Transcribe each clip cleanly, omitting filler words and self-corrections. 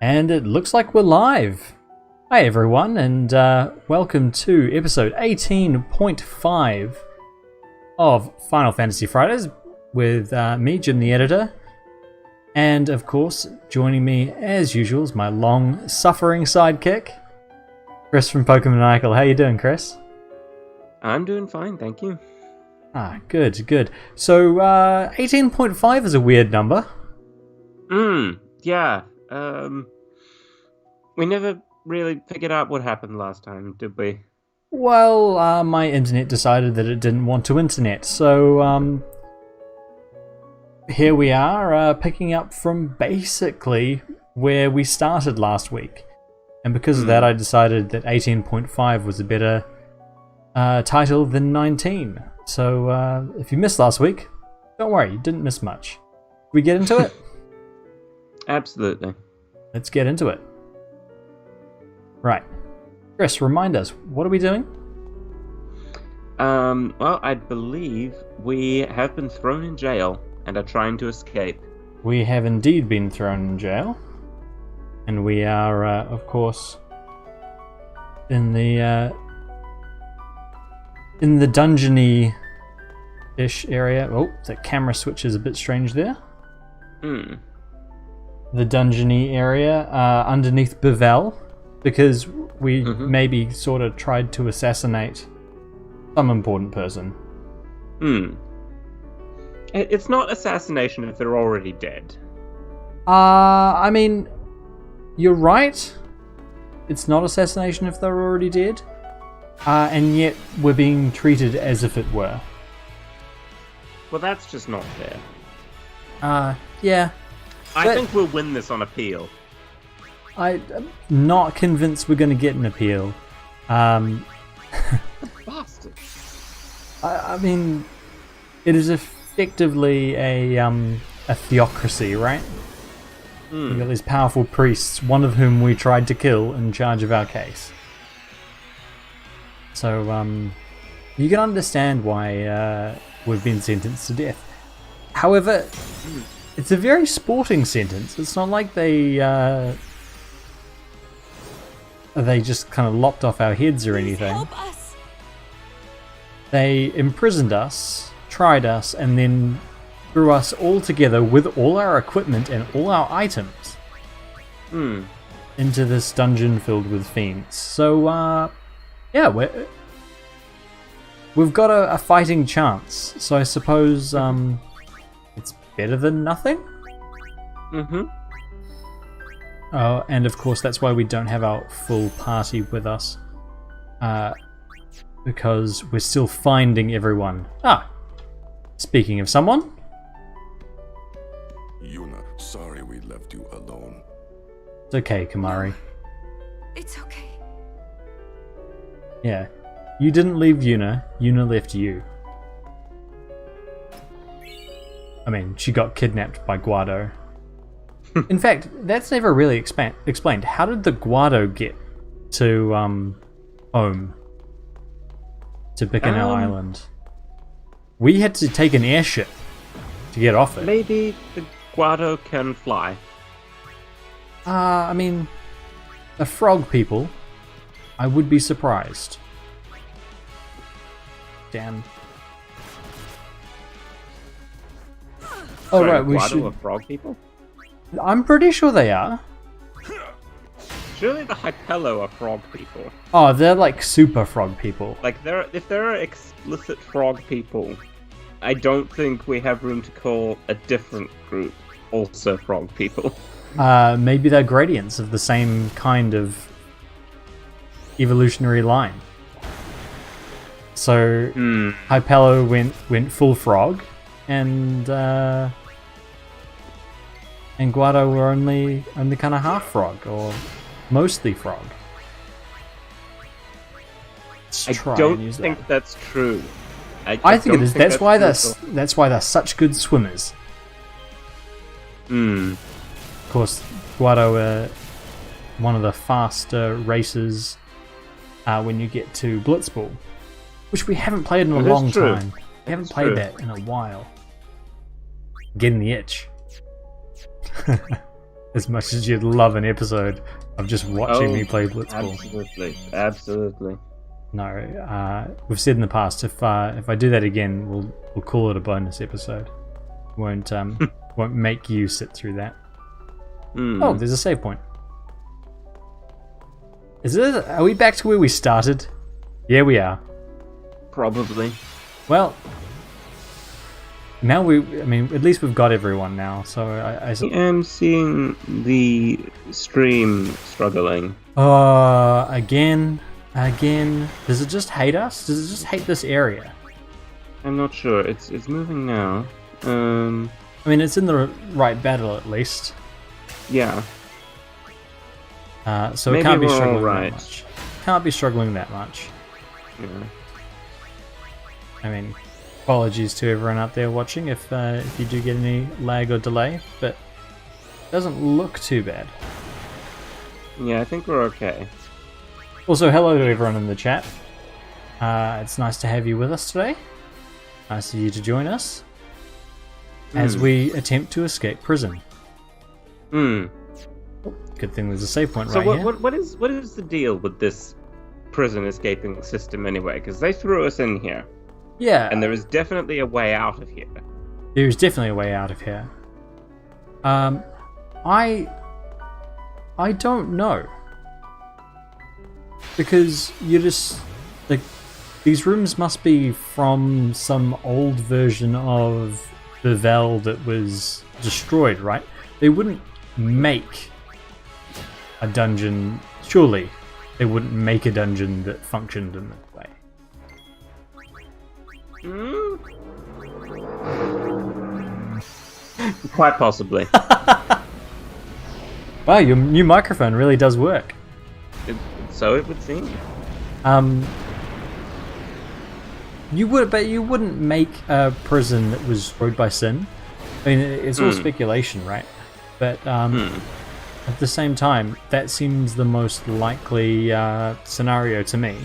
And it looks like we're live. Hi everyone, and welcome to episode 18.5 of Final Fantasy Fridays with me, Jim the Editor. And of course, joining me as usual is my long-suffering sidekick, Chris from Pokemaniacal. How you doing, Chris? I'm doing fine, thank you. Ah, good, good. So, 18.5 is a weird number. Yeah. We never really figured out what happened last time, did we? Well, my internet decided that it didn't want to internet, so here we are, picking up from basically where we started last week. And because of that, I decided that 18.5 was a better title than 19. So if you missed last week, don't worry, you didn't miss much. We get into it? Absolutely. Let's get into it. Right. Chris, remind us, what are we doing? Well, I believe we have been thrown in jail and are trying to escape. We have indeed been thrown in jail. And we are, of course, in the dungeony-ish area. Oh, the camera switch is a bit strange there. The dungeony area underneath Bevelle, because we maybe sort of tried to assassinate some important person. It's not assassination if they're already dead. I mean, you're right. It's not assassination if they're already dead. And yet we're being treated as if it were. Well, that's just not fair. Yeah. I think we'll win this on appeal. I'm not convinced we're going to get an appeal. Bastard. I mean, it is effectively a theocracy, right? We've got these powerful priests, one of whom we tried to kill, in charge of our case. So, you can understand why we've been sentenced to death. However, it's a very sporting sentence. It's not like they just kind of lopped off our heads or anything. Help us. They imprisoned us, tried us, and then threw us all together with all our equipment and all our items into this dungeon filled with fiends. So, yeah, we've got a fighting chance. So I suppose it's better than nothing? Oh, and of course that's why we don't have our full party with us. Because we're still finding everyone. Ah! Speaking of someone. Yuna, sorry we left you alone. It's okay, Kamari. It's okay. Yeah. You didn't leave Yuna, Yuna left you. I mean, she got kidnapped by Guado. In fact, that's never really explained. How did the Guado get to home? To Bickering Island? We had to take an airship to get off it. Maybe the Guado can fly. I mean, the frog people, I would be surprised. Damn. Oh, Sorry, right, we Guado should... are frog people? I'm pretty sure they are. Surely the Hypello are frog people. Oh, they're like super frog people. Like, if there are explicit frog people, I don't think we have room to call a different group also frog people. Maybe they're gradients of the same kind of evolutionary line. So, Hypello went full frog, and Guado were only kind of half frog, or mostly frog. I don't think that's true. I think it is. That's why they're such good swimmers. Of course, Guado are one of the faster races when you get to Blitzball, which we haven't played in a long time. We haven't played that in a while. Getting the itch. as much as you'd love an episode of just watching me play Blitzball. Absolutely. No, we've said in the past if I do that again, we'll call it a bonus episode. Won't make you sit through that. Oh, there's a save point. Are we back to where we started? Yeah, we are. Probably. Well, now at least we've got everyone now. So I am seeing the stream struggling. Again. Does it just hate us? Does it just hate this area? I'm not sure. It's moving now. I mean, it's in the right battle at least. Yeah. So maybe it can't be we're struggling all right. that much. Can't be struggling that much. Yeah. I mean, apologies to everyone out there watching if you do get any lag or delay, but it doesn't look too bad. Yeah, I think we're okay. Also, hello to everyone in the chat. It's nice to have you with us today. Nice of you to join us as we attempt to escape prison. Good thing there's a save point right here. What is the deal with this prison escaping system anyway? Because they threw us in here. Yeah. And there is definitely a way out of here. There's definitely a way out of here. I don't know. Because you just like these rooms must be from some old version of Bevelle that was destroyed, right? They wouldn't make a dungeon. Surely they wouldn't make a dungeon that functioned in that way. Quite possibly. Wow, your new microphone really does work. So it would seem. You wouldn't make a prison that was destroyed by sin. I mean, it's all speculation, right? But at the same time, that seems the most likely scenario to me.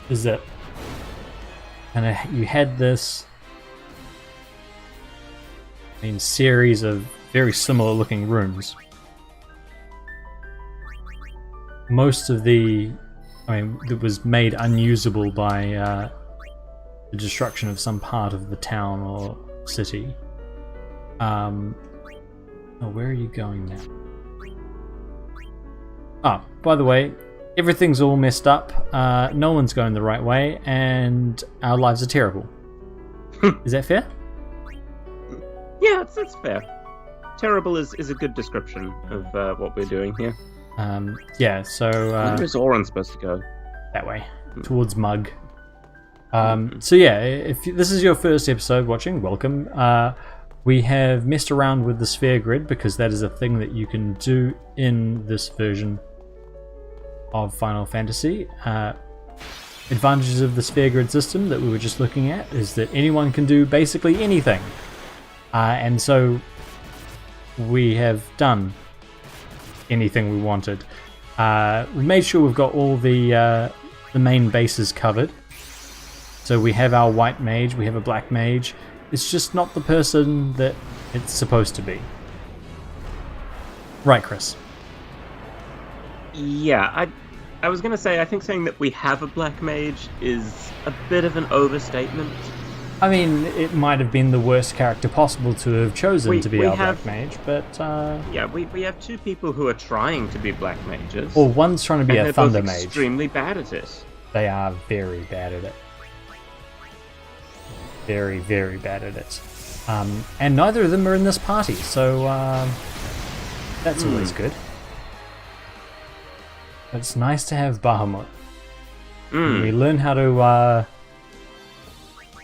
Is that you had this series of very similar looking rooms. Most of that was made unusable by the destruction of some part of the town or city. Where are you going now? Oh, by the way, everything's all messed up. No one's going the right way, and our lives are terrible. Is that fair? Yeah, that's fair. Terrible is a good description of what we're doing here. Yeah, so... where is Oren supposed to go? That way, towards Mug. So yeah, if this is your first episode watching, welcome. We have messed around with the sphere grid because that is a thing that you can do in this version of Final Fantasy. Advantages of the sphere grid system that we were just looking at is that anyone can do basically anything. And so we have done anything we wanted. We made sure we've got all the main bases covered. So we have our white mage, we have a black mage. It's just not the person that it's supposed to be. Right, Chris? Yeah, I was going to say, I think saying that we have a black mage is a bit of an overstatement. I mean, it might have been the worst character possible to have chosen to be our black mage, but... Yeah, we have two people who are trying to be black mages. Or one's trying to be a thunder both mage. Extremely bad at it. They are very bad at it. Very, very bad at it. And neither of them are in this party, so that's always good. But it's nice to have Bahamut. When we learn how to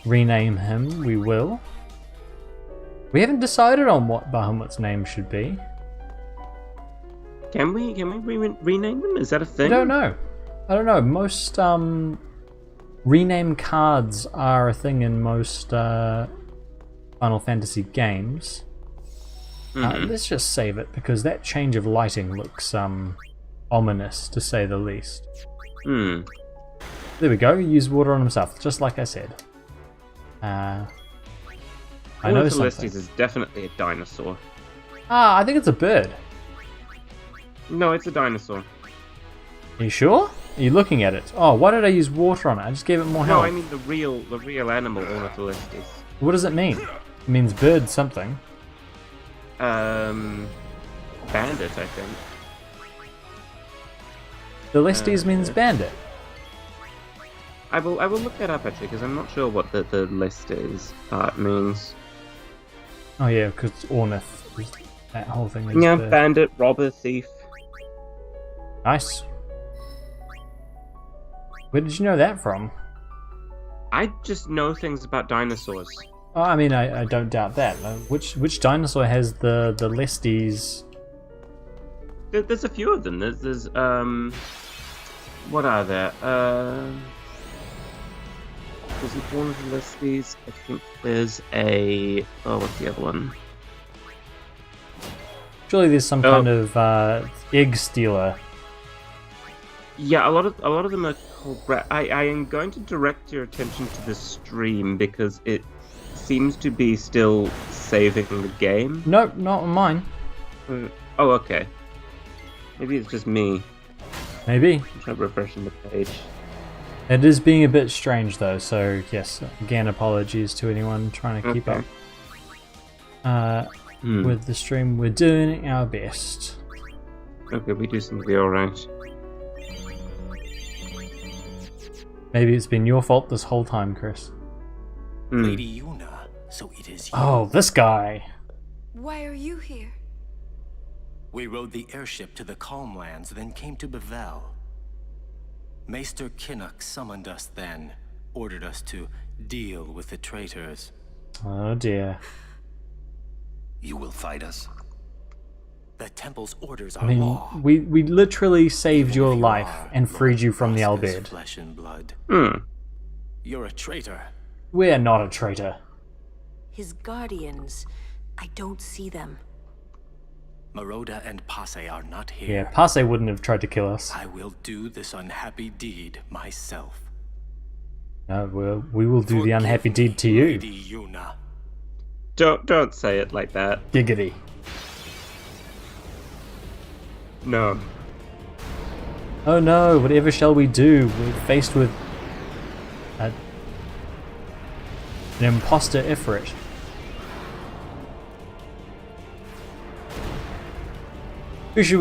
rename him, we will. We haven't decided on what Bahamut's name should be. Can we rename them? Is that a thing? I don't know. Most rename cards are a thing in most Final Fantasy games. Let's just save it because that change of lighting looks ominous to say the least. There we go. Use water on himself, just like I said. I know Ornitholistes something. is definitely a dinosaur. Ah, I think it's a bird. No, it's a dinosaur. Are you sure? Are you looking at it? Oh, why did I use water on it? I just gave it more No, health. I mean the real animal Ornitholistes. What does it mean? It means bird something. Bandit, I think. The Lesties means bandit. I will look that up actually because I'm not sure what the Lestes part means. Oh yeah, because ornith. That whole thing is Yeah, bird. bandit, robber, thief. Nice. Where did you know that from? I just know things about dinosaurs. Oh, I mean, I don't doubt that. Which dinosaur has the Lesties? There's a few of them. There's what are there? There's one of the Lesties. I think there's a what's the other one? Surely there's some kind of egg stealer. Yeah, a lot of them are called. I am going to direct your attention to the stream because it seems to be still saving the game. Nope, not on mine. Oh, okay. Maybe it's just me. Maybe. I'm trying to refresh the page. It is being a bit strange though, so yes, again apologies to anyone trying to keep up with the stream. We're doing our best. Okay, we do seem to be alright. Maybe it's been your fault this whole time, Chris. Lady Yuna, so it is you. Oh, this guy. Why are you here? We rode the airship to the Calm Lands, then came to Bevelle. Maester Kinnock summoned us then, ordered us to deal with the traitors. Oh dear. You will fight us? The Temple's orders are I mean, law. we literally saved Even your if you life are and freed you from the Prosper's Albed. flesh and blood. Hmm. You're a traitor. We're not a traitor. His guardians, I don't see them. Maroda and Passe are not here. Yeah, Passe wouldn't have tried to kill us. I will do this unhappy deed myself. No, we will do the Forgive unhappy me, deed to you. Lady Yuna. Don't say it like that. Giggity. No. Oh no, whatever shall we do? We're faced with an imposter Ifrit. Who should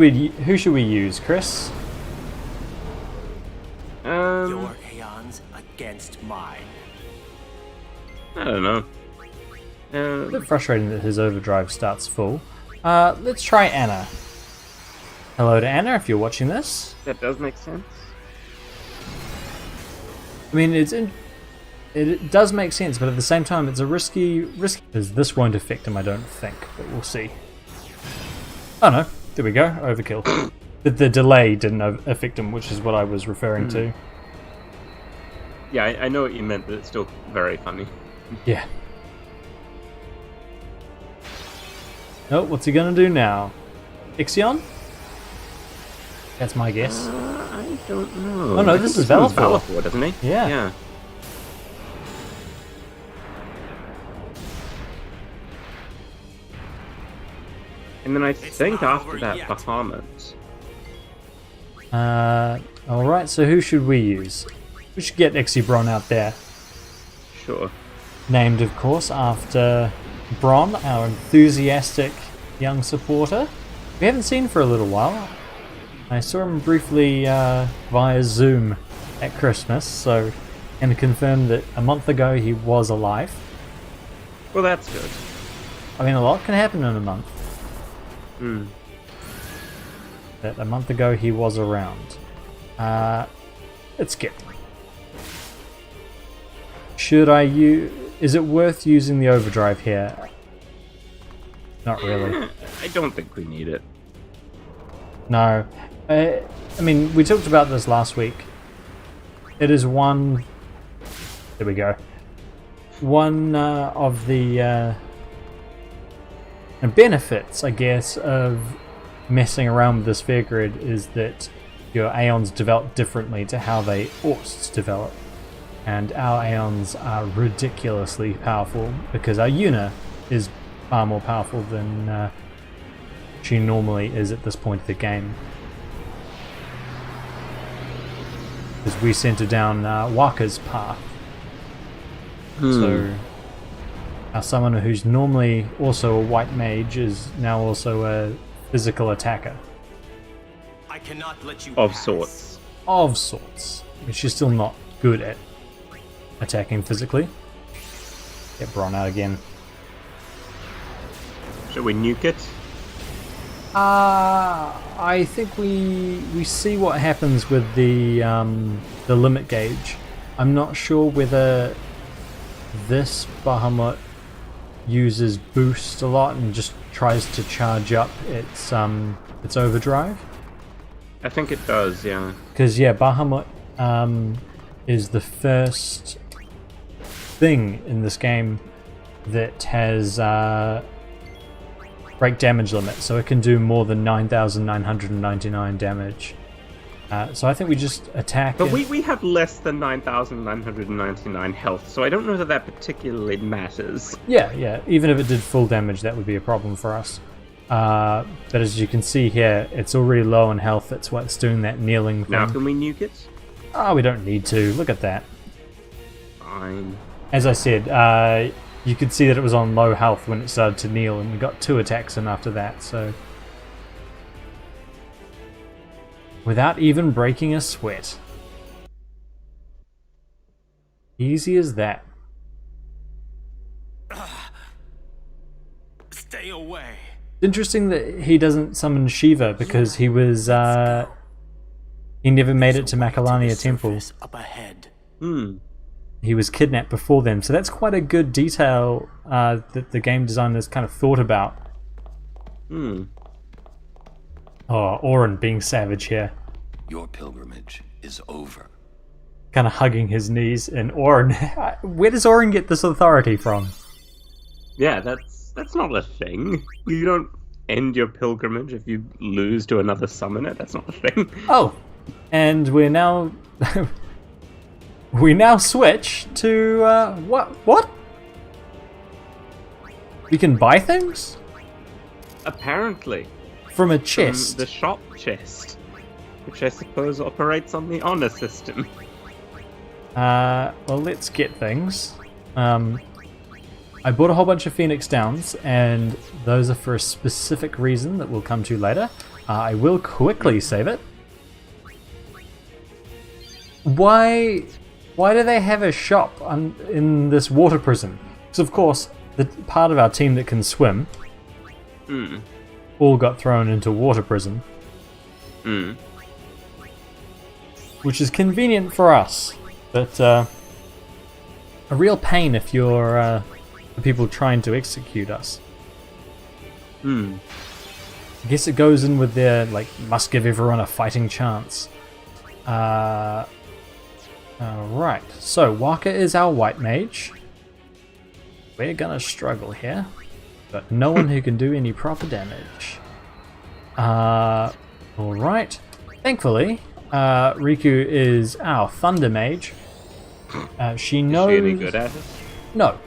we use, Chris? Your aeons against mine. I don't know. A bit frustrating that his overdrive starts full. Let's try Anna. Hello to Anna if you're watching this. That does make sense. I mean, it does make sense, but at the same time, it's a risky. Because this won't affect him, I don't think, but we'll see. Oh no, there we go, overkill. The delay didn't affect him, which is what I was referring to. Yeah, I know what you meant, but it's still very funny. Yeah. Oh, what's he gonna do now? Ixion? That's my guess. I don't know. Oh no, I this think is he's from Valefor. Valefor, doesn't he? Yeah. Yeah. And then I think not after over that, yet. Bahamut. Alright, so who should we use? We should get Ixibron out there. Sure. Named, of course, after Bron, our enthusiastic young supporter. We haven't seen for a little while. I saw him briefly via Zoom at Christmas, so can confirm that a month ago he was alive. Well, that's good. I mean, a lot can happen in a month. Hmm. That a month ago he was around. Let's skip. Should I use... Is it worth using the overdrive here? Not really. I don't think we need it. No. I mean, we talked about this last week. It is one... There we go. One of the benefits, I guess, of messing around with the sphere grid is that your Aeons develop differently to how they ought to develop. And our Aeons are ridiculously powerful because our Yuna is far more powerful than she normally is at this point of the game. Because we sent her down Waka's path. So our summoner, who's normally also a white mage, is now also a physical attacker. I cannot let you Of pass. sorts. Of sorts. But she's still not good at attacking physically. Get Bron out again. Shall we nuke it? I think we see what happens with the limit gauge. I'm not sure whether this Bahamut uses boost a lot and just tries to charge up its overdrive. I think it does, yeah. Because yeah, Bahamut is the first thing in this game that has break damage limit, so it can do more than 9,999 damage. So I think we just attack. But we have less than 9,999 health, so I don't know that that particularly matters. Yeah. Even if it did full damage, that would be a problem for us. But as you can see here, it's already low on health. That's what's doing that kneeling thing. Now can we nuke it? Oh, we don't need to. Look at that. Fine. As I said, you could see that it was on low health when it started to kneel, and we got 2 attacks in after that, so... without even breaking a sweat. Easy as that. Stay away. It's interesting that he doesn't summon Shiva, because he was, he never made it to Makalania Temple. Up ahead. He was kidnapped before then, so that's quite a good detail that the game designers kind of thought about. Oh, Orin being savage here. Your pilgrimage is over. Kind of hugging his knees, and Orin... where does Orin get this authority from? Yeah, that's not a thing. You don't end your pilgrimage if you lose to another summoner. That's not a thing. Oh, and we're now... we now switch to, what? We can buy things? Apparently. From a chest? The shop chest. Which I suppose operates on the honor system. Well, let's get things. I bought a whole bunch of Phoenix Downs, and those are for a specific reason that we'll come to later. I will quickly save it. Why do they have a shop in this water prison? Because of course, the part of our team that can swim all got thrown into water prison. Which is convenient for us, but a real pain if you're the people trying to execute us. I guess it goes in with their, like, must give everyone a fighting chance. Alright, so Waka is our white mage. We're gonna struggle here. But no one who can do any proper damage. Alright. Thankfully, Riku is our thunder mage. She knows... Is she any good at it? No.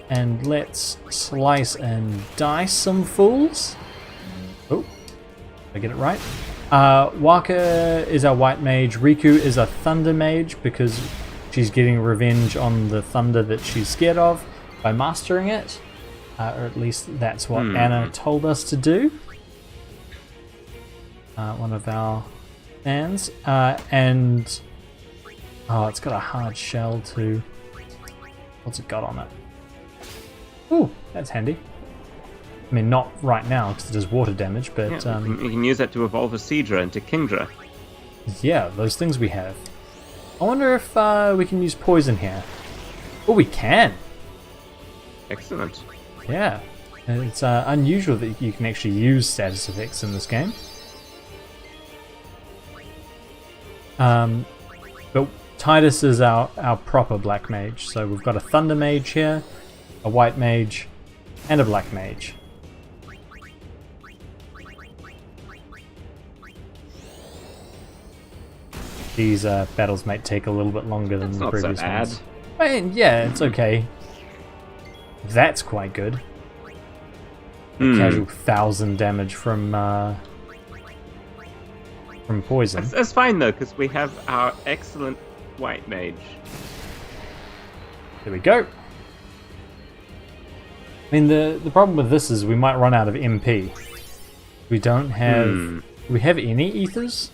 And let's slice and dice some fools. Oh, did I get it right? Waka is our white mage. Riku is a thunder mage because she's getting revenge on the thunder that she's scared of by mastering it. Or at least that's what Anna told us to do. One of our fans. And... oh, it's got a hard shell too. What's it got on it? Ooh, that's handy. I mean, not right now because it does water damage, but Yeah, you can use that to evolve a Seedra into Kingdra. yeah, those things we have. I wonder if we can use poison here. Oh, we can. Excellent. Yeah, it's unusual that you can actually use status effects in this game. But Titus is our proper black mage, so we've got a thunder mage here, a white mage, and a black mage. These battles might take a little bit longer than That's the not so previous bad. ones. I mean, yeah, it's okay. That's quite good. A casual 1,000 damage from poison. That's fine though, because we have our excellent white mage. There we go. I mean, the problem with this is we might run out of MP. We don't have... Do we have any ethers?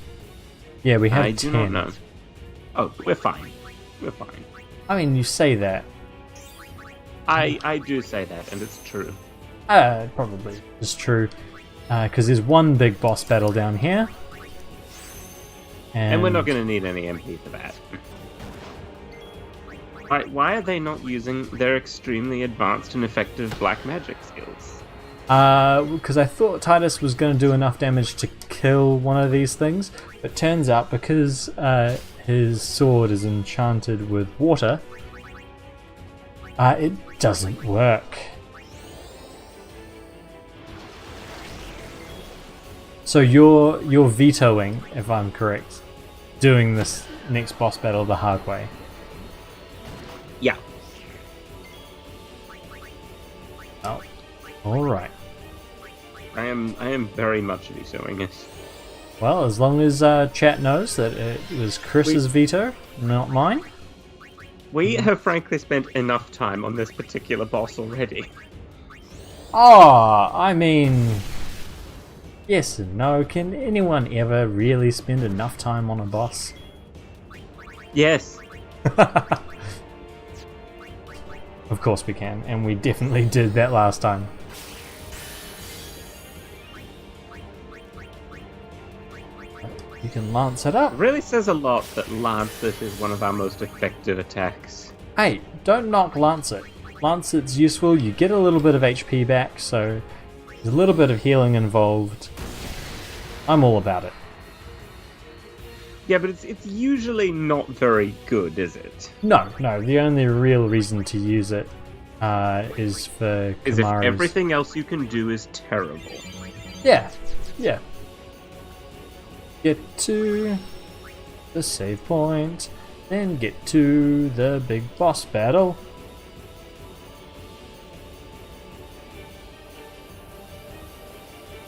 Yeah, we have 10. I do not know. Oh, we're fine. We're fine. I mean, you say that. I do say that, and it's true. Probably. It's true. Because there's one big boss battle down here. And we're not going to need any MP for that. Why are they not using their extremely advanced and effective black magic skills? Because I thought Titus was going to do enough damage to kill one of these things, but turns out because his sword is enchanted with water, it doesn't work. So you're vetoing, if I'm correct, doing this next boss battle the hard way. Yeah. Oh, all right. I am very much vetoing it. Well, as long as chat knows that it was Chris's veto, not mine. We have frankly spent enough time on this particular boss already. I mean, yes and no. Can anyone ever really spend enough time on a boss? Yes. Of course we can, and we definitely did that last time. You can lance it up. It really says a lot that Lancet is one of our most effective attacks. Hey, don't knock Lancet. Lancet's useful, you get a little bit of HP back, so there's a little bit of healing involved. I'm all about it. Yeah, but it's usually not very good, is it? No, the only real reason to use it is for Is if Kamaru's... everything else you can do is terrible. Yeah. Get to the save point, then get to the big boss battle.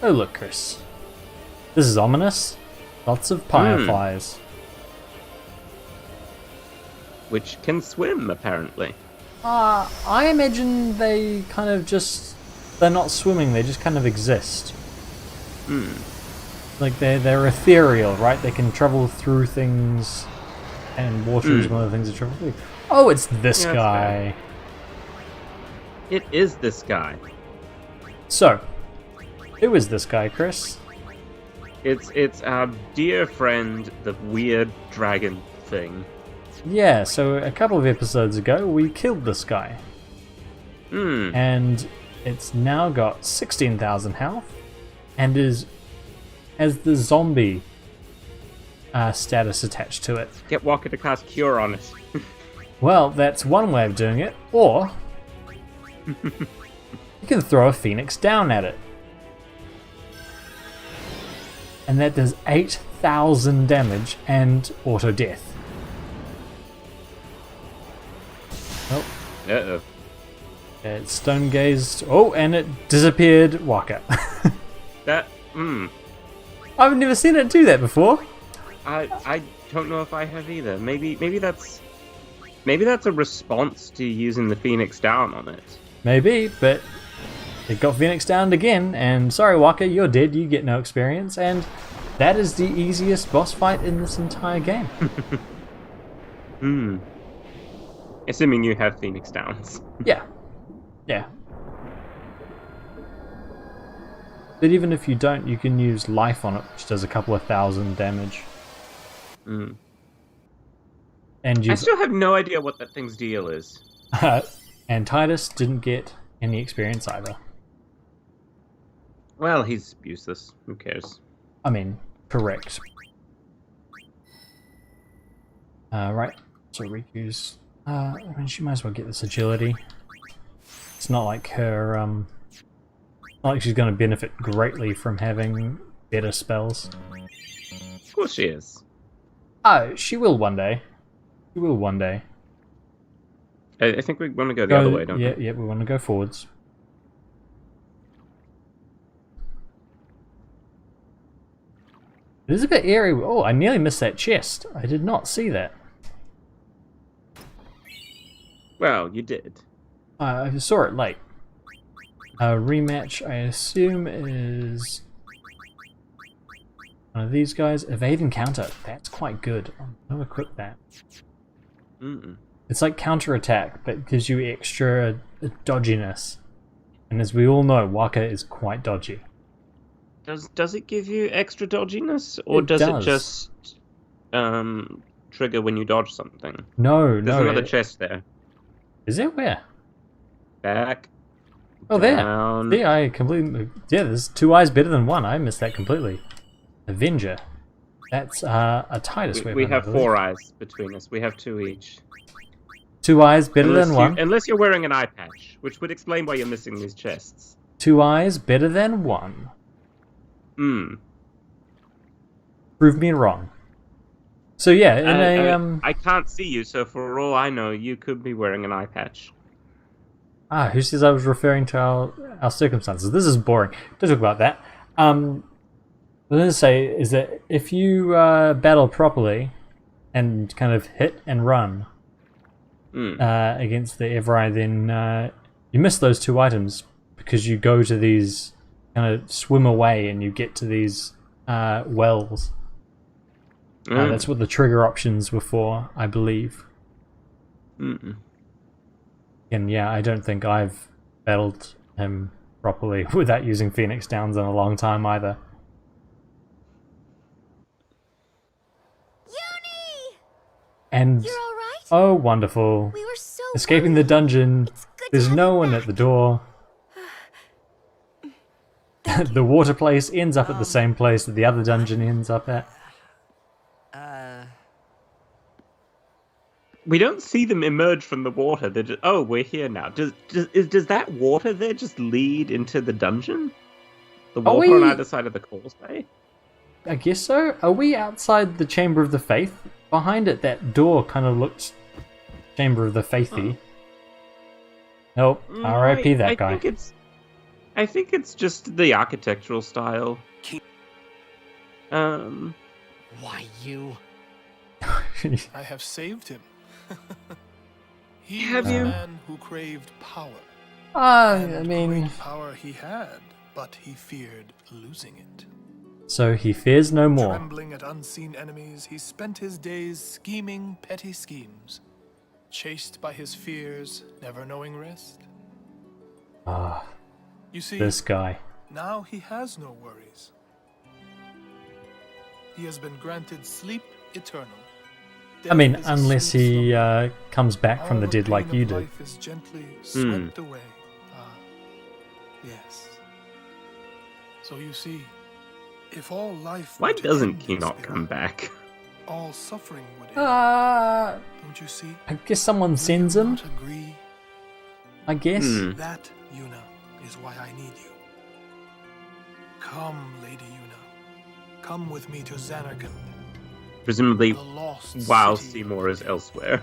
Oh look, Chris. This is ominous. Lots of fireflies. Which can swim, apparently. I imagine they kind of just... They're not swimming, they just kind of exist. Like they're ethereal, right? They can travel through things, and water is one of the things they travel through. Oh, it's this guy. It is this guy. So, who is this guy, Chris? It's our dear friend, the weird dragon thing. Yeah, so a couple of episodes ago, we killed this guy. And it's now got 16,000 health, and has the zombie status attached to it. Get Walker to cast Cure on it. Well, that's one way of doing it, or you can throw a phoenix down at it. And that does 8,000 damage and auto death. Oh. Uh-oh. It stone gazed. Oh, and it disappeared. Waka. I've never seen it do that before. I don't know if I have either. Maybe that's a response to using the Phoenix down on it. Maybe, but it got Phoenix downed again, and sorry Waka, you're dead, you get no experience, and that is the easiest boss fight in this entire game. Assuming you have Phoenix downs. Yeah. But even if you don't, you can use life on it, which does a couple of thousand damage. And I still have no idea what that thing's deal is. And Titus didn't get any experience either. Well, he's useless. Who cares? I mean, correct. Right. So Riku's... I mean, she might as well get this agility. It's not like her... not like she's going to benefit greatly from having better spells. Of course she is. Oh, she will one day. She will one day. I think we want to go the other way, don't we? Yeah, we want to go forwards. It is a bit eerie. Oh, I nearly missed that chest. I did not see that. Well, you did. I saw it late. A rematch, I assume, is one of these guys. Evade and counter. That's quite good. I'm going to equip that. It's like counter-attack, but gives you extra dodginess. And as we all know, Waka is quite dodgy. Does it give you extra dodginess, or does it just trigger when you dodge something? No, There's another chest there. Is there? Where? Back. Oh, down. there. I completely... Yeah, there's 2 eyes better than 1. I missed that completely. Avenger. That's a Titus weapon. We have 4 eyes between us. We have 2 each. 2 eyes better than 1. Unless you're wearing an eye patch, which would explain why you're missing these chests. 2 eyes better than 1. Prove me wrong. So yeah, I can't see you, so for all I know, you could be wearing an eye patch. Who says I was referring to our circumstances? This is boring. Don't talk about that. What I'm going to say is that if you battle properly and kind of hit and run against the Evereye, then you miss those 2 items because you go to these, kind of swim away and you get to these wells. That's what the trigger options were for, I believe. And yeah, I don't think I've battled him properly without using Phoenix Downs in a long time either. Uni! And You're all right? oh, wonderful! We were so Escaping the dungeon. There's no one at the door. The water place ends up at the same place that the other dungeon ends up at. We don't see them emerge from the water. They're just, oh, we're here now. Does that water there just lead into the dungeon? The water on either side of the causeway? I guess so. Are we outside the Chamber of the Faith? Behind it, that door kind of looks Chamber of the Faithy. Nope. R.I.P. that guy. I think it's just the architectural style. Why you? I have saved him. He Have was you? a man who craved power. I mean... Great power he had, but he feared losing it. So he fears no more. Trembling at unseen enemies, he spent his days scheming petty schemes. Chased by his fears, never knowing rest. You see, This guy. now he has no worries. He has been granted sleep eternal. I mean, Death is a unless sweet he slumber. comes back from All the dead like pain you of do. life is gently swept away. Yes. So you see, if all life Why were to doesn't end in Keenock come spirit, back? all suffering would end. Don't you see? I guess someone Do sends you him, not agree? I guess. That, Yuna, is why I need you. Come, Lady Yuna. Come with me to Xanarkand, Presumably, the lost while city. Seymour is elsewhere.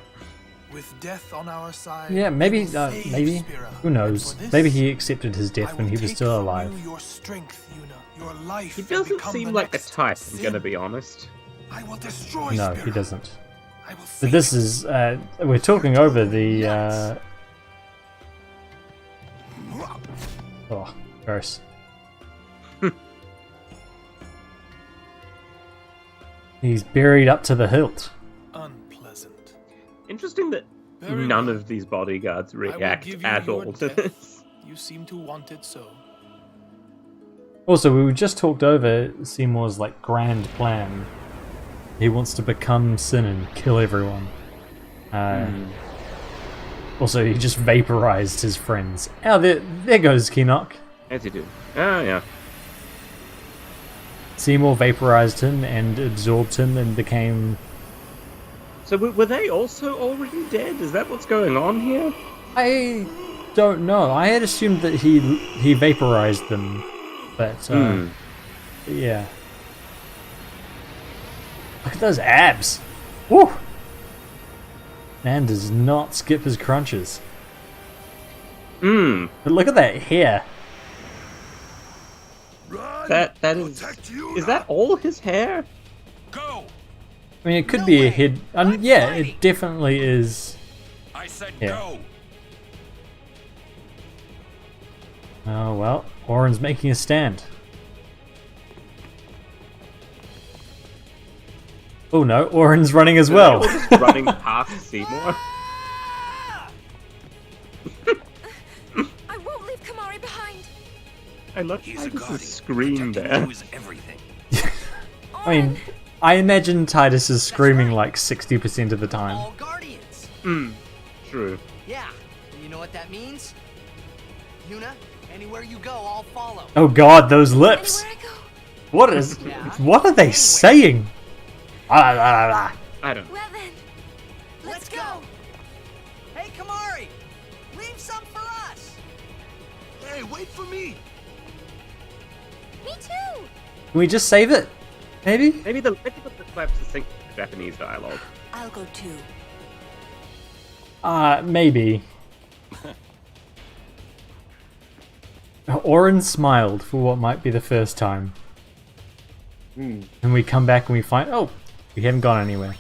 With death on our side, Yeah, we maybe, will save maybe. Spira. Who And knows? for this, Maybe he accepted his I death when will he was take still from alive. you your strength, Yuna, your life, He and doesn't become seem the like a next type, I'm sin. gonna be honest. I will destroy No, Spira. he doesn't. I will But save this you. is, we're talking over the, oh, gross. He's buried up to the hilt. Unpleasant. Interesting that Very none well. of these bodyguards I will react give you at your all to death. this. You seem to want it so. Also, we just talked over Seymour's, like, grand plan. He wants to become Sin and kill everyone. Also, he just vaporized his friends. Oh, there goes Keenock. As you do. Oh, yeah. Seymour vaporized him and absorbed him and became... So were they also already dead? Is that what's going on here? I don't know. I had assumed that he vaporized them, but yeah. Look at those abs. Woo! Man does not skip his crunches. Hmm. But look at that hair. That is that all his hair? Go! I mean, it could be a head. Yeah, it definitely is. I said Yeah. go! Oh well, Oren's making a stand. Oh no, Oren's running as well. They're all just running past Seymour. I won't leave Kamari behind. I love He's a Titus's guardian. scream Protecting there. you is everything. I mean, I imagine Titus is screaming like 60% of the time. All guardians. Hmm. True. Yeah. And you know what that means? Yuna, anywhere you go, I'll follow. Oh god, those lips! Anywhere I go. What are they saying? Ah, ah, ah, I don't know. Well then, let's go. Hey, Kamari! Leave some for us! Hey, wait for me! Me too. Can we just save it? Maybe? Maybe the clips to sync the Japanese dialogue. I'll go too. Maybe. Oren smiled for what might be the first time. And we come back and we find, oh, we haven't gone anywhere.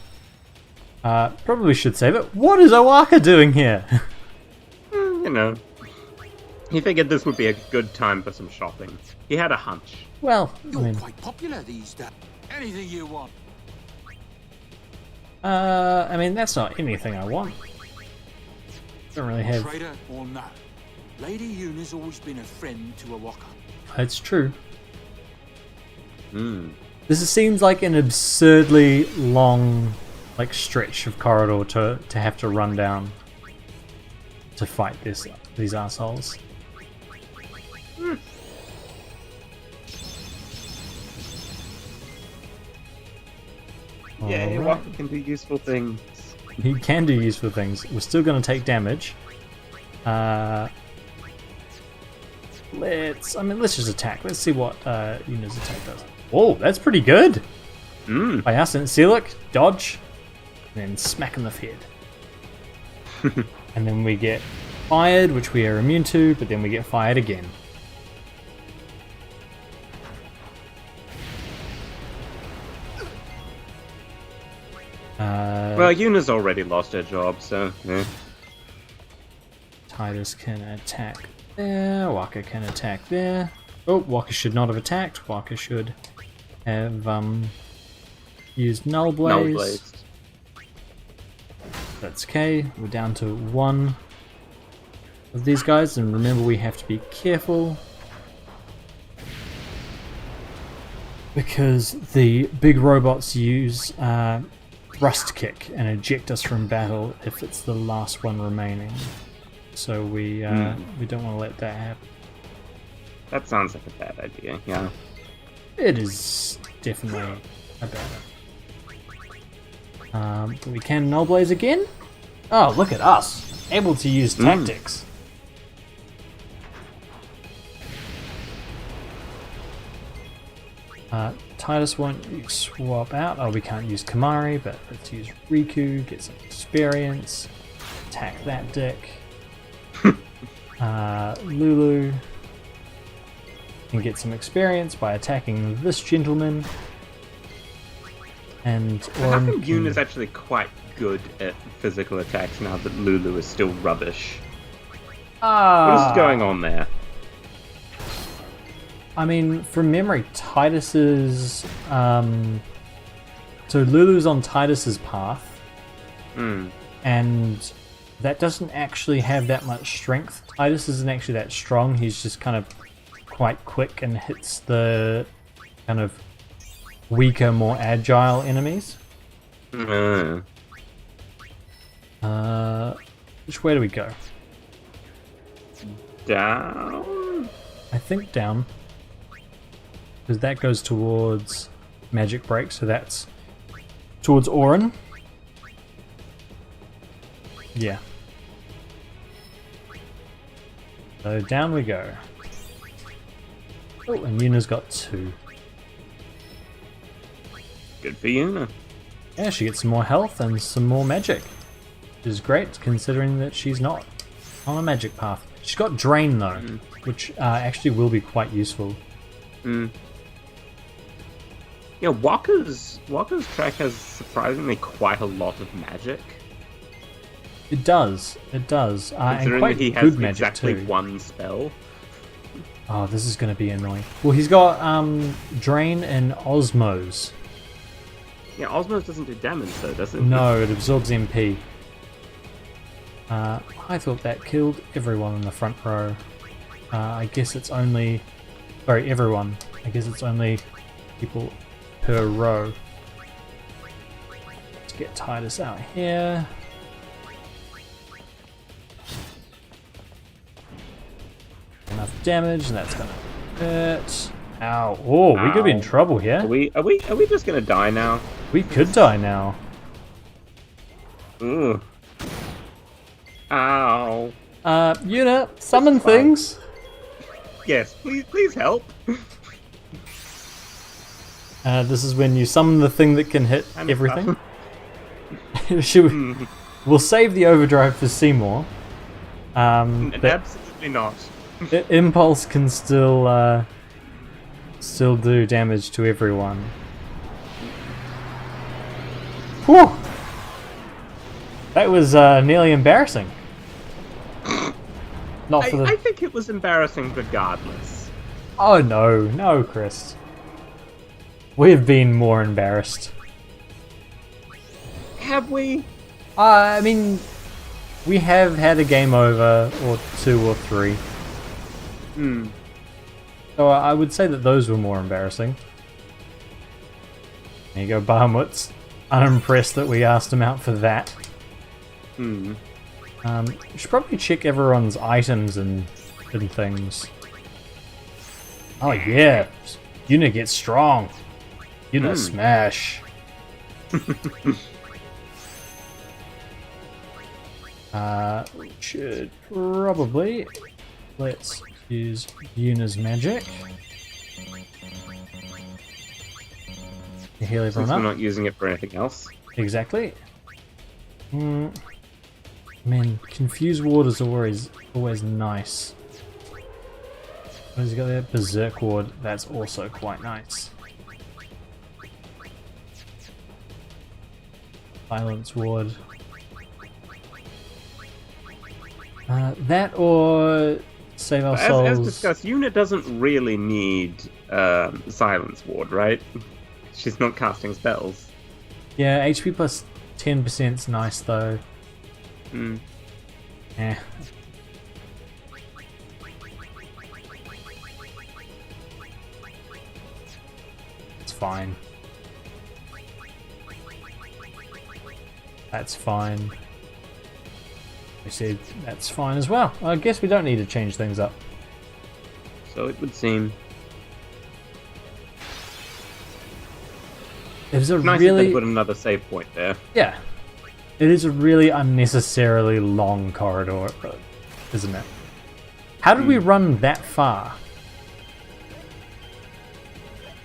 Probably should save it. What is Owaka doing here? You know. He figured this would be a good time for some shopping. He had a hunch. Well, I You're mean, quite popular these days. Anything you want. that's not anything I want. Don't really have. Traitor or no. Lady Yuna's always been a friend to Owaka. That's true. Hmm. This seems like an absurdly long, stretch of corridor to have to run down to fight these assholes. Yeah, Alright. Waka can do useful things. He can do useful things. We're still going to take damage. Let's just attack. Let's see what Yuna's attack does. Oh, that's pretty good. By accident, Sealic, dodge, and then smack in the head. And then we get fired, which we are immune to, but then we get fired again. Well, Yuna's already lost her job, so yeah. Titus can attack there. Waka can attack there. Oh, Waka should not have attacked. Waka should have used Null Blaze. Null Blaze. That's okay. We're down to one of these guys, and remember we have to be careful because the big robots use thrust kick and eject us from battle if it's the last one remaining. So we don't want to let that happen. That sounds like a bad idea, yeah. It is definitely a bad idea. But we can Null Blaze again. Oh, look at us, able to use tactics. Titus won't swap out. Oh, we can't use Kamari, but let's use Riku, get some experience, attack that dick. Lulu can get some experience by attacking this gentleman. And I Oren think can... Yuna's actually quite good at physical attacks now that Lulu is still rubbish. What is going on there? I mean, from memory, Titus's... so Lulu's on Titus's path, and that doesn't actually have that much strength. Titus isn't actually that strong, he's just kind of quite quick and hits the kind of weaker, more agile enemies. Which way do we go? Down? I think down. Because that goes towards Magic Break, so that's towards Oren. Yeah. So down we go. Oh, and Yuna's got 2. Good for Yuna. Yeah, she gets some more health and some more magic. which is great considering that she's not on a magic path. She's got Drain though, which actually will be quite useful. Yeah, Walker's track has surprisingly quite a lot of magic. It does, and Considering quite that he good has magic exactly too. one spell. Oh, this is going to be annoying. Well, he's got Drain and Osmose. Yeah, Osmose doesn't do damage though, does it? No, it absorbs MP. I thought that killed everyone in the front row. I guess it's only... Sorry, everyone. I guess it's only people per row. Let's get Titus out here. Enough damage, and that's gonna hurt. Ow. Oh, we could be in trouble here. Are we just gonna die now? We could die now. Ugh. Ow. Una, summon things. Yes, please help. This is when you summon the thing that can hit I'm everything. We'll save the overdrive for Seymour. But Absolutely not. Impulse can still do damage to everyone. Whew! That was nearly embarrassing. Not for the... I think it was embarrassing regardless. Oh no, Chris. We've been more embarrassed. Have we? I mean, we have had a game over, or 2 or 3. So I would say that those were more embarrassing. There you go, Bahamut's unimpressed that we asked him out for that. We should probably check everyone's items and things. Oh yeah, Una gets strong. Una smash. We should probably let's use Una's magic to heal Since everyone we're up. not using it for anything else. Exactly. Man, Confuse Ward is always nice. What has he got there? Berserk Ward, that's also quite nice. Silence Ward. That or save our souls. As discussed, Una doesn't really need Silence Ward, right? She's not casting spells. Yeah, HP plus 10% is nice though. Eh. It's fine. That's fine. We said that's fine as well. I guess we don't need to change things up. So it would seem. It's a Nice really to put another save point there. yeah. It is a really unnecessarily long corridor, isn't it? How did we run that far?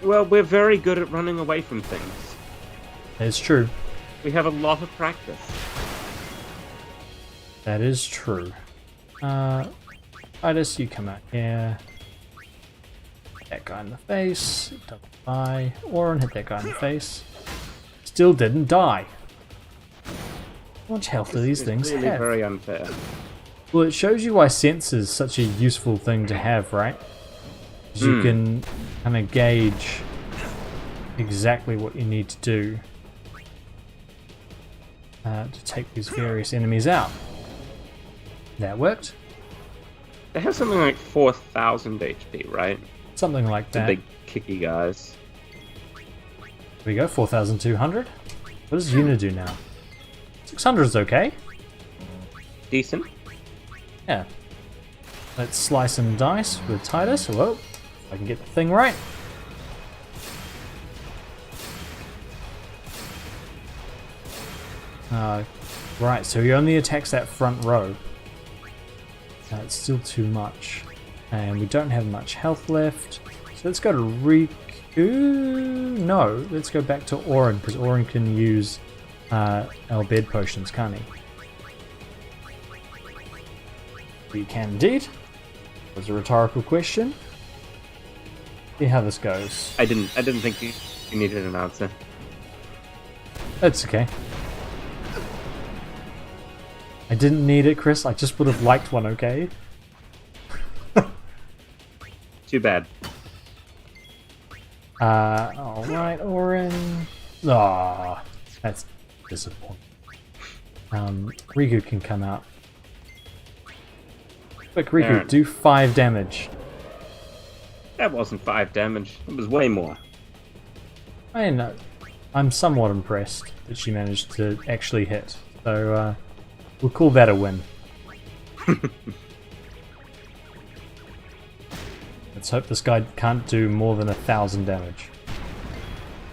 Well, we're very good at running away from things. It's true. We have a lot of practice. That is true. Titus, you come out here. Hit that guy in the face. Double die. Orin hit that guy in the face. Still didn't die. How much health do these things Really have? very unfair. Well, it shows you why sense is such a useful thing to have, right? 'Cause you can kind of gauge exactly what you need to do to take these various enemies out. That worked. They have something like 4,000 HP, right? Something like The that. big kicky guys. Here we go, 4,200. What does Una do now? 600 is okay. Decent. Yeah. Let's slice and dice with Titus. Whoa, if I can get the thing right. Right, so he only attacks that front row. It's still too much. And we don't have much health left. So let's go to Riku. No, let's go back to Orin, because Orin can use our bed potions, can't he? You can indeed. Was a rhetorical question. See how this goes. I didn't think you needed an answer. That's okay. I didn't need it, Chris. I just would have liked one, okay? Too bad. Alright, Orin. Ah, that's disappointing. Riku can come out. Quick, Riku, Aaron. do 5 damage. That wasn't 5 damage. It was way more. I know. I'm somewhat impressed that she managed to actually hit. So, we'll call that a win. Let's hope this guy can't do more than 1,000 damage.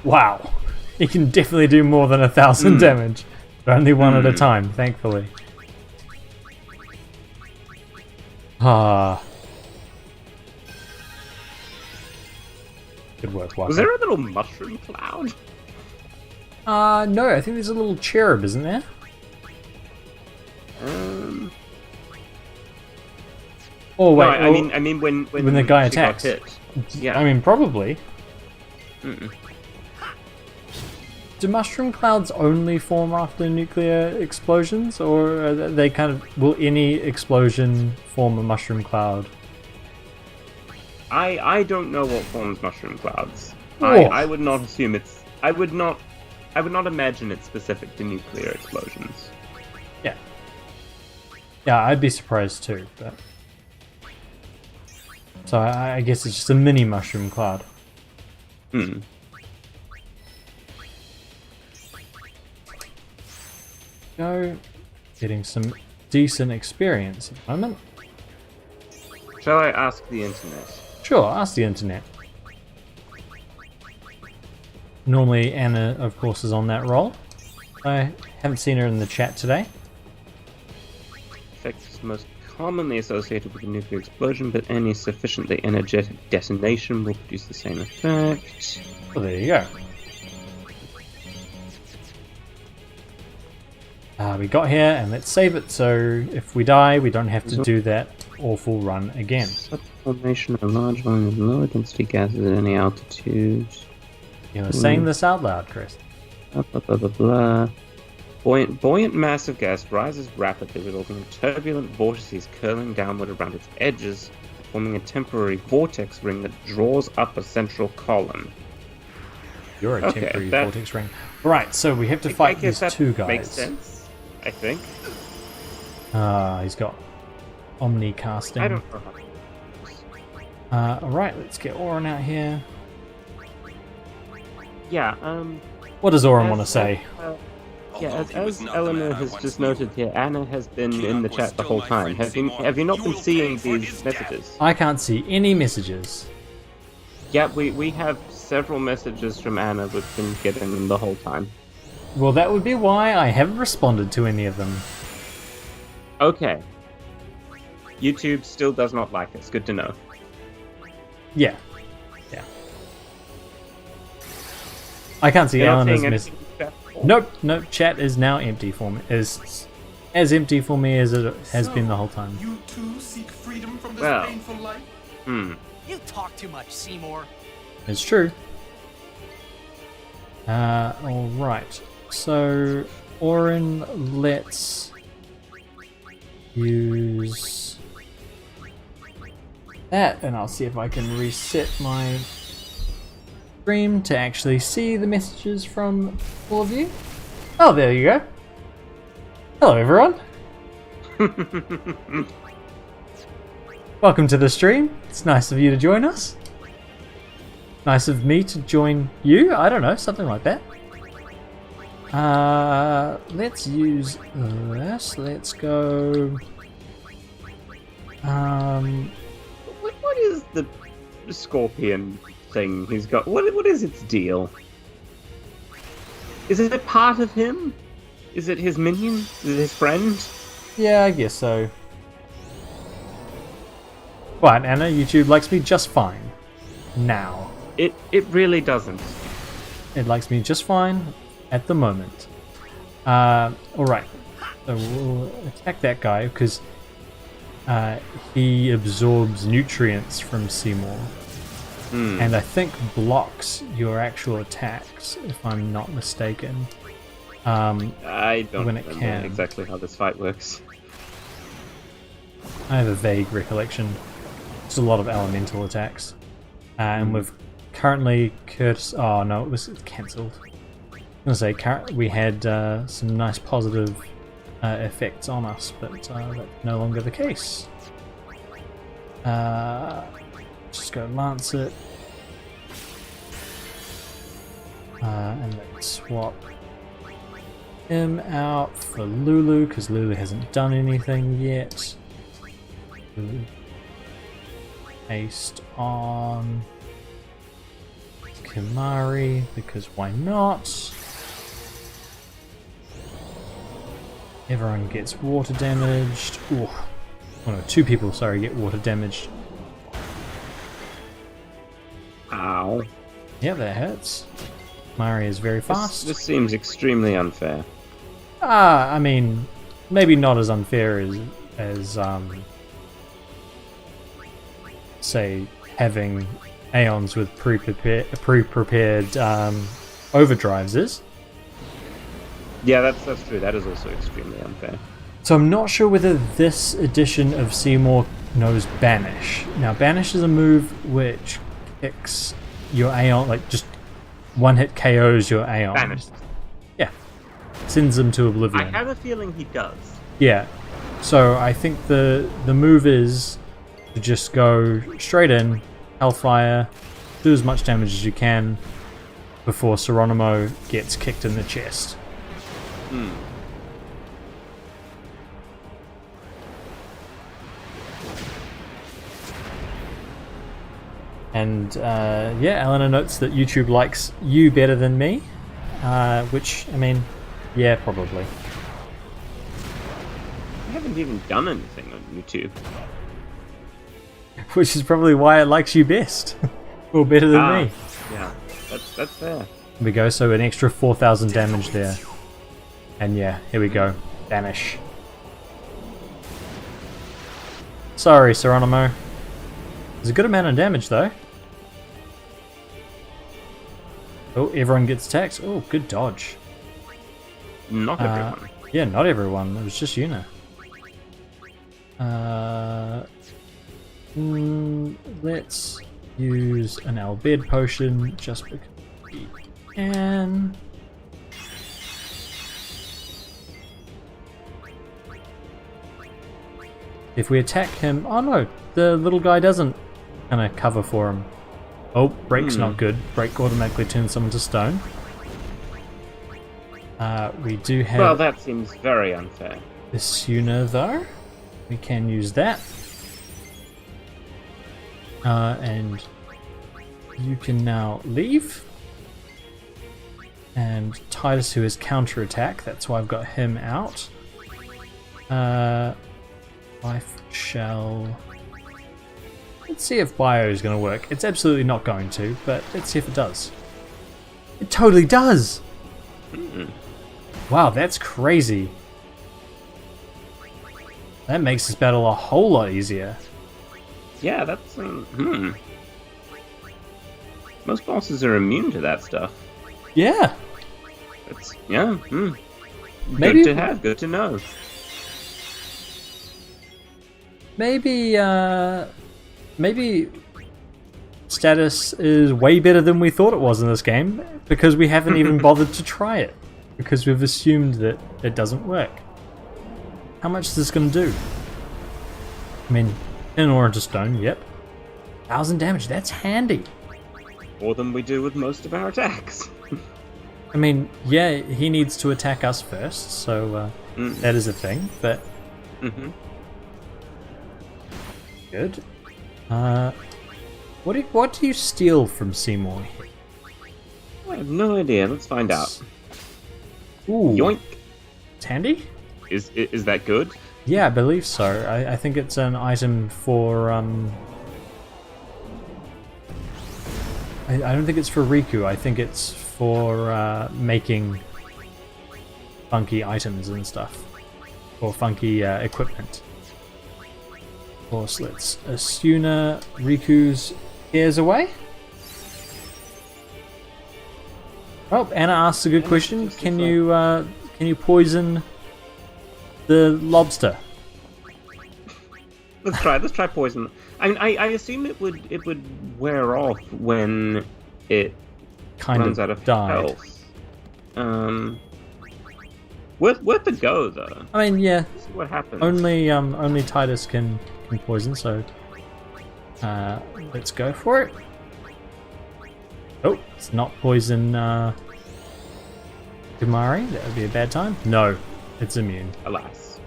Wow! He can definitely do more than 1,000 damage. But only one at a time, thankfully. Ah. Good work, Waka. Was there a little mushroom cloud? No, I think there's a little cherub, isn't there? Oh wait, No, I mean when the guy she got attacks. hit. Yeah. I mean, probably. Mm-mm. Do mushroom clouds only form after nuclear explosions, or are they kind of... Will any explosion form a mushroom cloud? I don't know what forms mushroom clouds. Oh. I would not assume it's. I would not imagine it's specific to nuclear explosions. Yeah. Yeah, I'd be surprised too, but... So I guess it's just a mini mushroom cloud. Hmm. Go. Getting some decent experience at the moment. Shall I ask the internet? Sure, ask the internet. Normally Anna, of course, is on that roll. I haven't seen her in the chat today. Effect is most commonly associated with a nuclear explosion, but any sufficiently energetic detonation will produce the same effect. Well, there you go. We got here, and let's save it, so if we die, we don't have to do that awful run again. Formation of large volume of lower density gases at any altitude. You know, saying this out loud, Chris. Blah, blah, blah, blah, blah. Buoyant mass of gas rises rapidly, resulting in turbulent vortices curling downward around its edges, forming a temporary vortex ring that draws up a central column. You're a Okay, temporary that- vortex ring. Right, so we have to I fight guess these that two guys. makes sense, I think. He's got Omni casting. I don't know how. Alright, let's get Orin out here. Yeah, What does Orin as- want to say? Yeah, Although he was as not the Eleanor man I has once just knew. noted here, Anna has been in Kinnuk the was chat the still whole my time. friend, Have you Seymour. not You been will seeing pay for these his death. messages? I can't see any messages. Yeah, we have several messages from Anna we've been getting them the whole time. Well, that would be why I haven't responded to any of them. Okay. YouTube still does not like us. Good to know. Yeah. Yeah. I can't see You're not Eleanor's seeing message. anything in chat? Nope, chat is now empty for me. Is as empty for me as it has been the whole time. You too seek freedom from this Well. painful life? You talk too much, Seymour. It's true. Alright. So, Orin, let's use that, and I'll see if I can reset my stream to actually see the messages from all of you. Oh, there you go. Hello, everyone. Welcome to the stream. It's nice of you to join us. Nice of me to join you. I don't know, something like that. Let's use this. Let's go. What is the scorpion thing he's got? What is its deal? Is it part of him? Is it his minion? Is it his friend? Yeah, I guess so. Right, Anna, YouTube likes me just fine. Now. It really doesn't. It likes me just fine at the moment. Alright. So we'll attack that guy, because he absorbs nutrients from Seymour. And I think blocks your actual attacks, if I'm not mistaken. I don't when it remember can. exactly how this fight works. I have a vague recollection. It's a lot of elemental attacks. And we've currently oh no, it was cancelled. I was gonna say, we had some nice positive effects on us, but that's no longer the case. Just go lance it. And then swap him out for Lulu, because Lulu hasn't done anything yet. Lulu. Paste on Kimari, because why not? Everyone gets water damaged. Ooh. Oh no, 2 people, sorry, get water damaged. Ow. Yeah, that hurts. Mari is very fast. This seems extremely unfair. I mean, maybe not as unfair as say, having Aeons with pre-prepared overdrives is. Yeah, that's true. That is also extremely unfair. So I'm not sure whether this edition of Seymour knows Banish. Now, Banish is a move which kicks your Aeon, like just one-hit KOs your Aeon. Banish. Yeah. Sends them to oblivion. I have a feeling he does. Yeah. So I think the move is to just go straight in, Hellfire, do as much damage as you can before Seronimo gets kicked in the chest. And yeah, Eleanor notes that YouTube likes you better than me, which, I mean, yeah, probably. I haven't even done anything on YouTube. Which is probably why it likes you best. Or better than me. Yeah, that's fair. Here we go, so an extra 4,000 damage there. And yeah, here we go. Banish. Sorry, Seronimo. There's a good amount of damage though. Oh, everyone gets attacked. Oh, good dodge. Not everyone. Yeah, not everyone. It was just Yuna. Let's use an Albed potion just because we can. If we attack him... Oh no, the little guy doesn't kind of cover for him. Oh, break's not good. Break automatically turns someone to stone. We do have... Well, that seems very unfair. This Yuna though. We can use that. And you can now leave. And Titus, who is counterattack, that's why I've got him out. Life shell. Let's see if bio is going to work. It's absolutely not going to, but let's see if it does. It totally does! Wow, that's crazy. That makes this battle a whole lot easier. Yeah, that's... Most bosses are immune to that stuff. Yeah. That's... Yeah, Maybe, good to have, good to know. Maybe status is way better than we thought it was in this game, because we haven't even bothered to try it. Because we've assumed that it doesn't work. How much is this going to do? I mean, in ore into stone, yep. 1,000 damage, that's handy. More than we do with most of our attacks. I mean, yeah, he needs to attack us first, so that is a thing, but... Good. What do you steal from Seymour here? I have no idea, let's find out. Ooh. Yoink! It's handy? Is that good? Yeah, I believe so. I think it's an item for, I don't think it's for Riku, I think it's for making funky items and stuff. Or funky equipment. Of course, let's Asuna Riku's ears away. Oh, Anna asks a good question. Can you poison the lobster? Let's try poison. I mean, I assume it would wear off when it runs out of health. Worth a go though. I mean, yeah. See what happens. Only Titus can poison, so let's go for it. Oh, it's not poison Kumari. That would be a bad time. No, it's immune. Alas.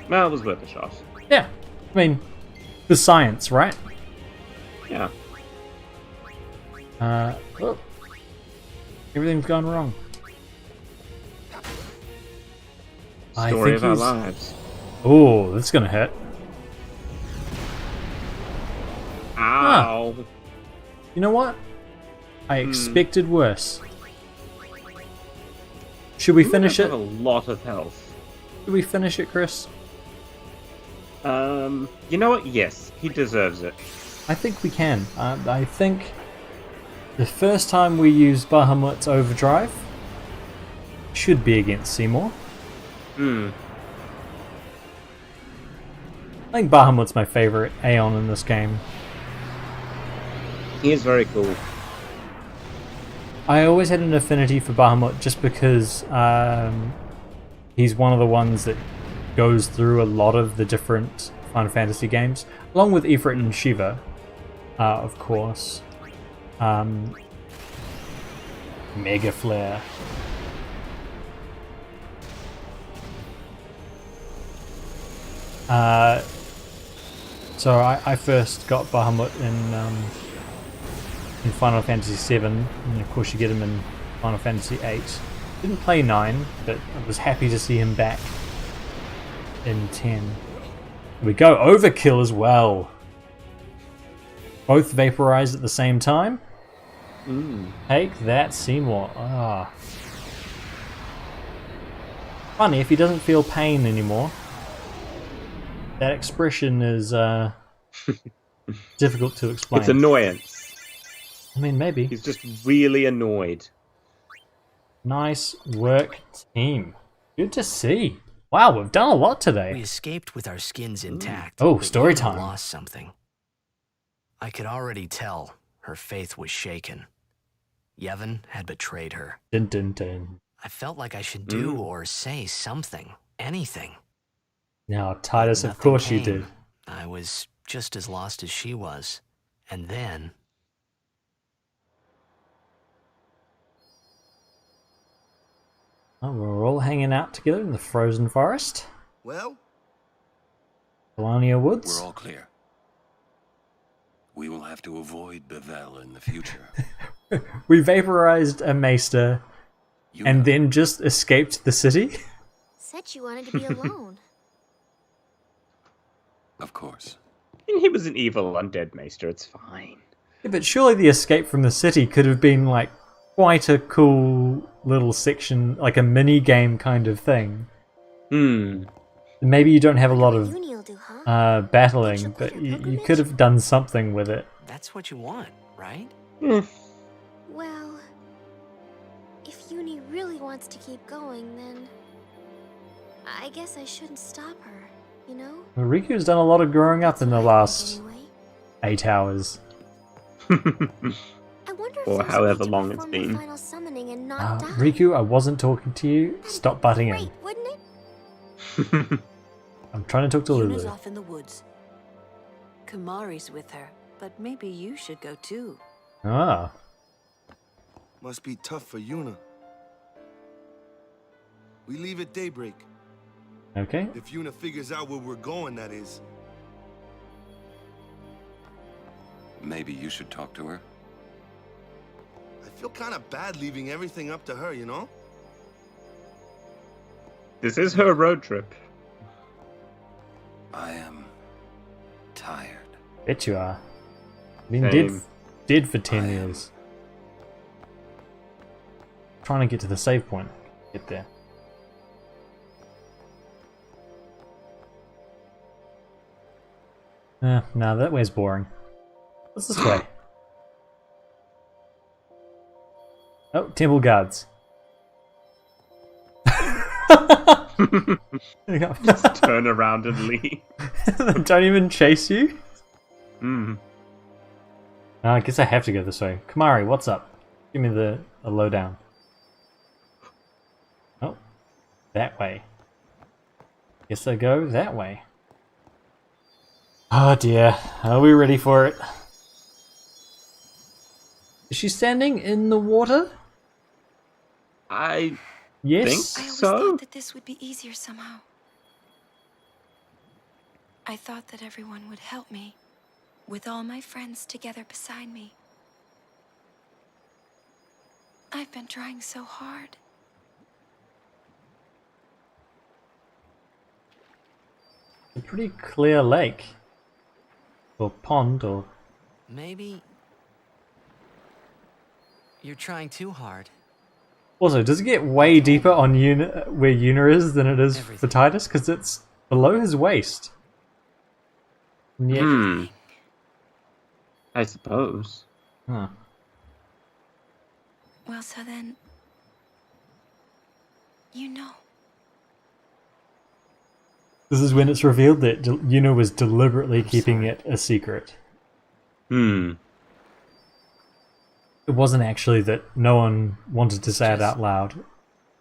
Well, it was worth a shot. Yeah, I mean, the science, right? Yeah. Oh, everything's gone wrong. Story of our lives. Oh, that's gonna hurt. Ow. Huh. You know what? I expected worse. Should we finish it? Have a lot of health. Should we finish it, Chris? You know what? Yes, he deserves it. I think we can. I think the first time we use Bahamut's Overdrive should be against Seymour. I think Bahamut's my favorite Aeon in this game. He is very cool. I always had an affinity for Bahamut just because he's one of the ones that goes through a lot of the different Final Fantasy games, along with Ifrit and Shiva, of course. Mega Flare. So I first got Bahamut in Final Fantasy VII, and of course you get him in Final Fantasy VIII. Didn't play 9, but I was happy to see him back in 10. We go Overkill as well. Both vaporized at the same time. Take that, Seymour. Funny, if he doesn't feel pain anymore. That expression is difficult to explain. It's annoyance. I mean, maybe. He's just really annoyed. Nice work, team. Good to see. Wow, we've done a lot today. We escaped with our skins intact. Oh, story Yuna time. Lost something. I could already tell her faith was shaken. Yevon had betrayed her. Dun, dun, dun. I felt like I should do or say something, anything. Now, Titus, of Nothing course you came. did. I was just as lost as she was. And then... Oh, we're all hanging out together in the frozen forest. Well? Melania Woods. We're all clear. We will have to avoid Bevelle in the future. We vaporized a maester and Yuna, then just escaped the city. Said you wanted to be alone. of course. And he was an evil undead maester, it's fine. Yeah, but surely the escape from the city could have been like quite a cool little section, like a mini game kind of thing. Maybe you don't have a lot of Uni'll do, huh? battling, but you could have done something with it. That's what you want, right? Well, if Uni really wants to keep going, then I guess I shouldn't stop her, you know? Well, Riku's done a lot of growing up in the last Anyway. 8 hours. I wonder if Or there's a however way to long it's perform the been. final summoning and not die. Riku, I wasn't talking to you. Stop butting in. Great, wouldn't it? I'm trying to talk to Yuna's Lulu. off in the woods. Kamari's with her, but maybe you should go too. Ah, Must be tough for Yuna. We leave at daybreak. okay. If Yuna figures out where we're going, that is. Maybe you should talk to her. I feel kind of bad leaving everything up to her, you know? This is her road trip. I am tired. Bet you are. Been Same. dead for 10 I am. years. Trying to get to the save point. Get there. No, that way's boring. What's this way? Oh, temple guards. Just turn around and leave. They don't even chase you? Hmm. I guess I have to go this way. Kamari, what's up? Give me the lowdown. Oh, that way. Guess I go that way. Oh dear, are we ready for it? Is she standing in the water? I Yes. think I always so. thought that this would be easier somehow. I thought that everyone would help me, with all my friends together beside me. I've been trying so hard. A pretty clear lake. Or pond, or... Maybe you're trying too hard. Also, does it get way deeper on where Yuna is than it is for Titus? Because it's below his waist. And yet... I suppose. Huh. Well, so then... You know. This is when it's revealed that Yuna was deliberately keeping it a secret. Hmm. It wasn't actually that no one wanted to say it out loud.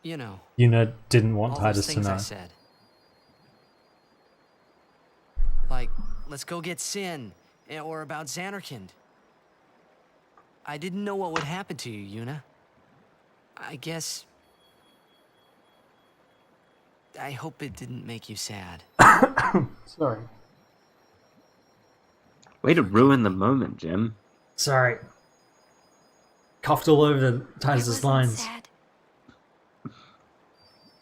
You know, Yuna didn't want all Titus those to things I know. said. Like, let's go get Sin, or about Xanarkand. I didn't know what would happen to you, Yuna. I guess... I hope it didn't make you sad. Sorry. Way to ruin the moment, Jim. Sorry. Coughed all over I Titus's wasn't lines. sad.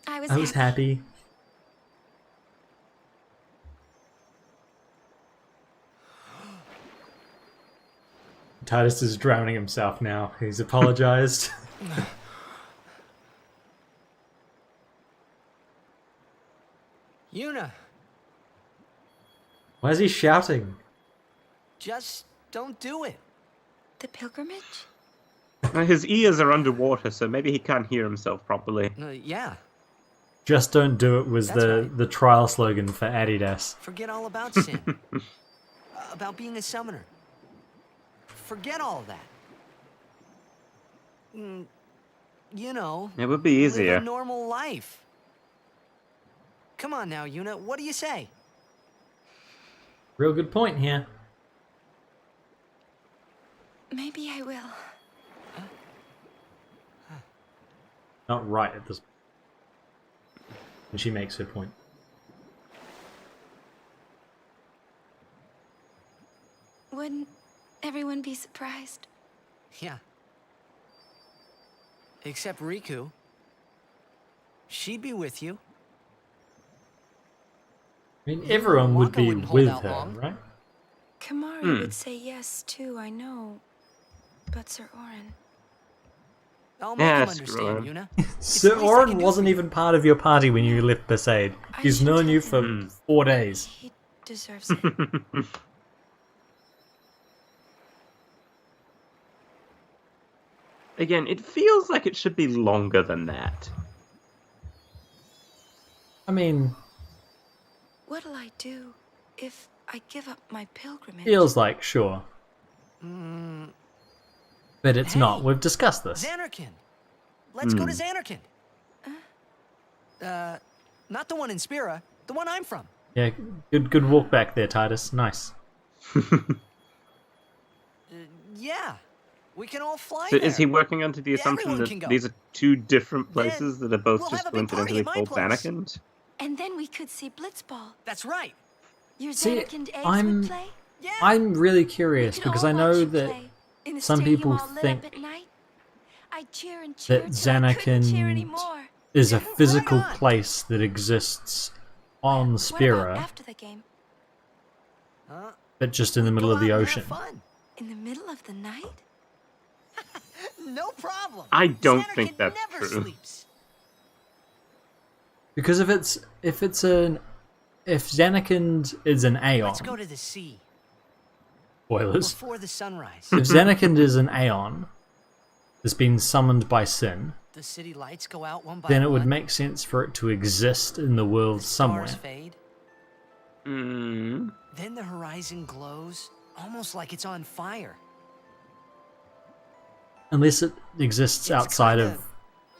I was I was happy. Titus is drowning himself now. He's apologized. Yuna, Why is he shouting? just don't do it. The pilgrimage? His ears are underwater, so maybe he can't hear himself properly. Yeah, Just don't do it was That's the, right. the trial slogan for Adidas. forget all about Sin. About being a summoner. Forget all of that. You know, It would be live easier. a normal life. Come on now, Yuna, what do you say? Real good point here. Maybe I will. Not right at this point. And she makes her point. Wouldn't everyone be surprised? Yeah. Except Riku. She'd be with you. I mean, everyone would Wonka be wouldn't hold with out her, long. right? Kamari would say yes too, I know. But Sir Orin... I'll make Yeah, him screw understand, him. Yuna. Sir the least I Orin can do wasn't for you. even part of your party when you left Besaid. I He's should known tell you him. for 4 days. He deserves it. Again, it feels like it should be longer than that. I mean, What'll I do if I give up my pilgrimage? feels like, sure. But it's not. Hey, We've discussed this. Xanarkand. Let's go to Xanarkand. Not the one in Spira, the one I'm from. Yeah, good walk back there, Titus. Nice. Yeah, we can all fly So there. is he working under the assumption Everyone that can go. these are two different places that are both we'll just have a big coincidentally party at called my place. Xanarkand? And then we could see Blitzball. That's right. Your See, Xanarkand eggs I'm- would play? Yeah. I'm really We curious could because all I know watch you that play in the some stadium people all lit think up at night. I'd cheer and cheer that till I couldn't cheer Xanarkand anymore. is a Yeah, right physical on. place that exists on What Spira, about after the game? but just in the middle Go of the out and ocean. have fun. In the middle of the night? No problem. I don't Xanarkand think that's never true. Sleeps. Because if Xanarkand is an Let's Aeon, go to the sea. Spoilers. before the sunrise. If Zanarkand is an Aeon that's been summoned by sin, The city lights go out one by then it would one, make sense for it to exist in the world the somewhere. stars fade. Hmm. Then the horizon glows, almost like it's on fire. Unless it exists It's outside kinda of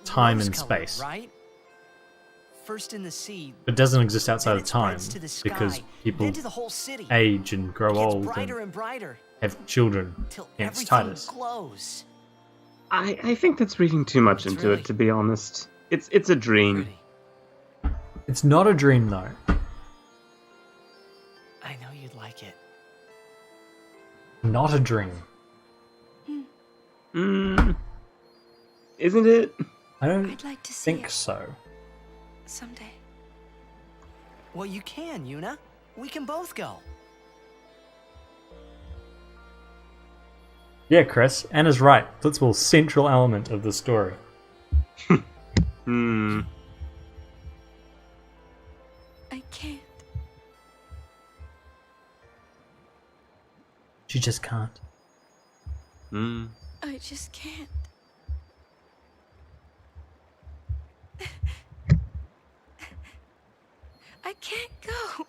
time and rose-colored, space. right? First in the sea, It doesn't exist outside then of it time spreads to the sky, because people then to the whole city. age and grow Gets old brighter and and brighter have children. till Hence everything Titus. glows. I think that's reading too much It's into really- it, to be honest. It's a dream. Pretty. It's not a dream though. I know you'd like it. Not a dream. Hmm. Isn't it? I don't I'd like to see think it so. someday. Well, you can, Yuna. We can both go. Yeah, Chris, Anna's right. Blitzball's central element of the story. Hmm. I can't. She just can't. Hmm. I just can't. I can't go.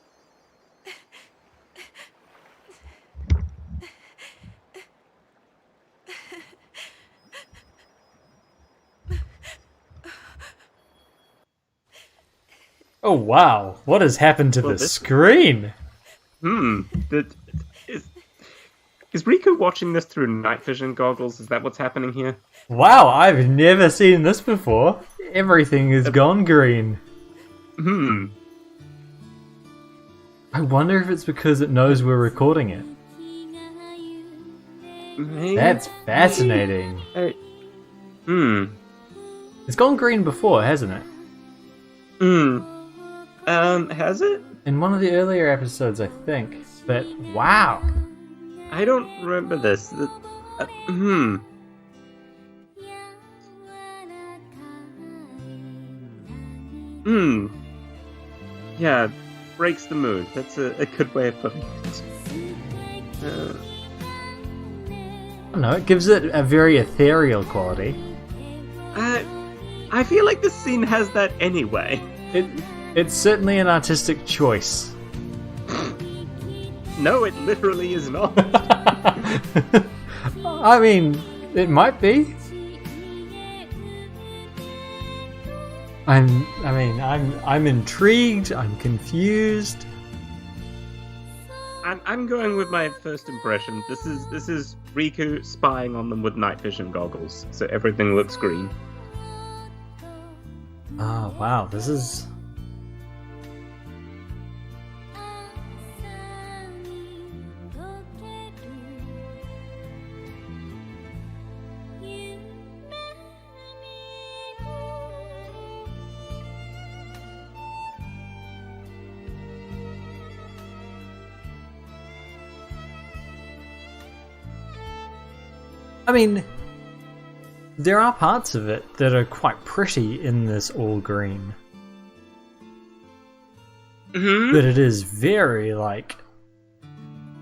Oh wow, what has happened to Well, the this- screen? Is Riku watching this through night vision goggles? Is that what's happening here? Wow, I've never seen this before. Everything has gone green. Hmm. I wonder if it's because it knows we're recording it. Maybe. That's fascinating. Hmm. It's gone green before, hasn't it? Hmm. Has it? In one of the earlier episodes, I think. But wow. I don't remember this. Hmm. Hmm. Yeah, breaks the mood. That's a good way of putting it. I don't know, it gives it a very ethereal quality. I feel like this scene has that anyway. It's certainly an artistic choice. No, it literally is not. I mean, it might be. I'm intrigued. I'm confused. I'm going with my first impression. This is Riku spying on them with night vision goggles, so everything looks green. Oh wow, this is. I mean, there are parts of it that are quite pretty in this all green. Mm-hmm. But it is very, like,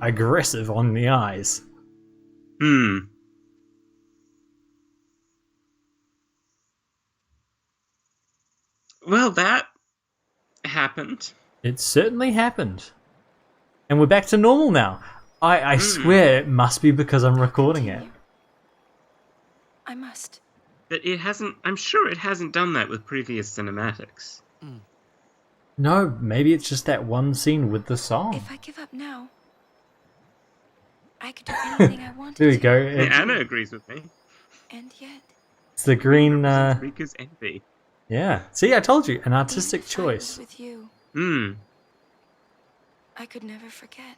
aggressive on the eyes. Hmm. Well, that happened. It certainly happened. And we're back to normal now. I swear it must be because I'm recording it. I must. But it hasn't. I'm sure it hasn't done that with previous cinematics. No, maybe it's just that one scene with the song. If I give up now, I could do anything I wanted There we to. go. Yeah, Anna agrees with me. And yet, It's the green, Riku's envy. yeah. See, I told you, an artistic even if I was choice. with you, Hmm. I could never forget.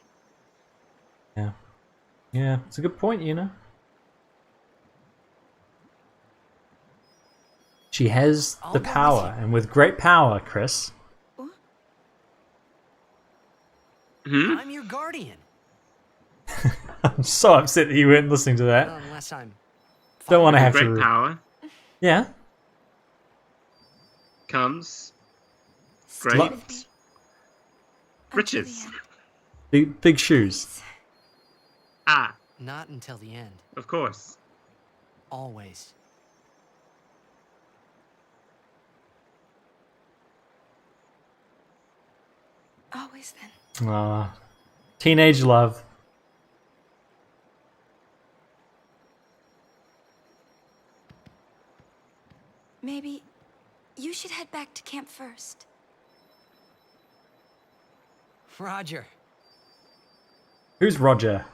Yeah. Yeah, it's a good point, you know. She has I'll the go with power, you. and with great power, Chris. Hmm. I'm your guardian. I'm so upset that you weren't listening to that. Unless I'm... Don't want to have Great to. power Yeah. comes Stay great with me. Until riches. the end. Big shoes. Ah, Not until the end. of course. Always. Always then. Ah, teenage love. Maybe you should head back to camp first. Roger. Who's Roger?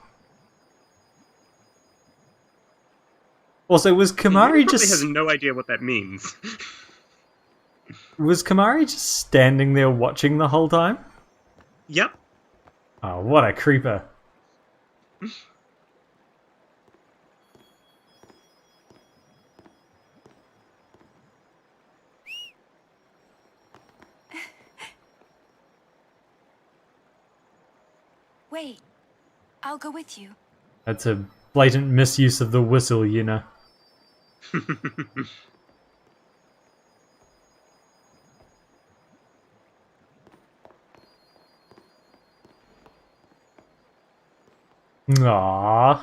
Also, was Kamari He probably has just no idea what that means. just standing there watching the whole time? Yep. Oh, what a creeper. Wait, I'll go with you. That's a blatant misuse of the whistle, you know. Aww.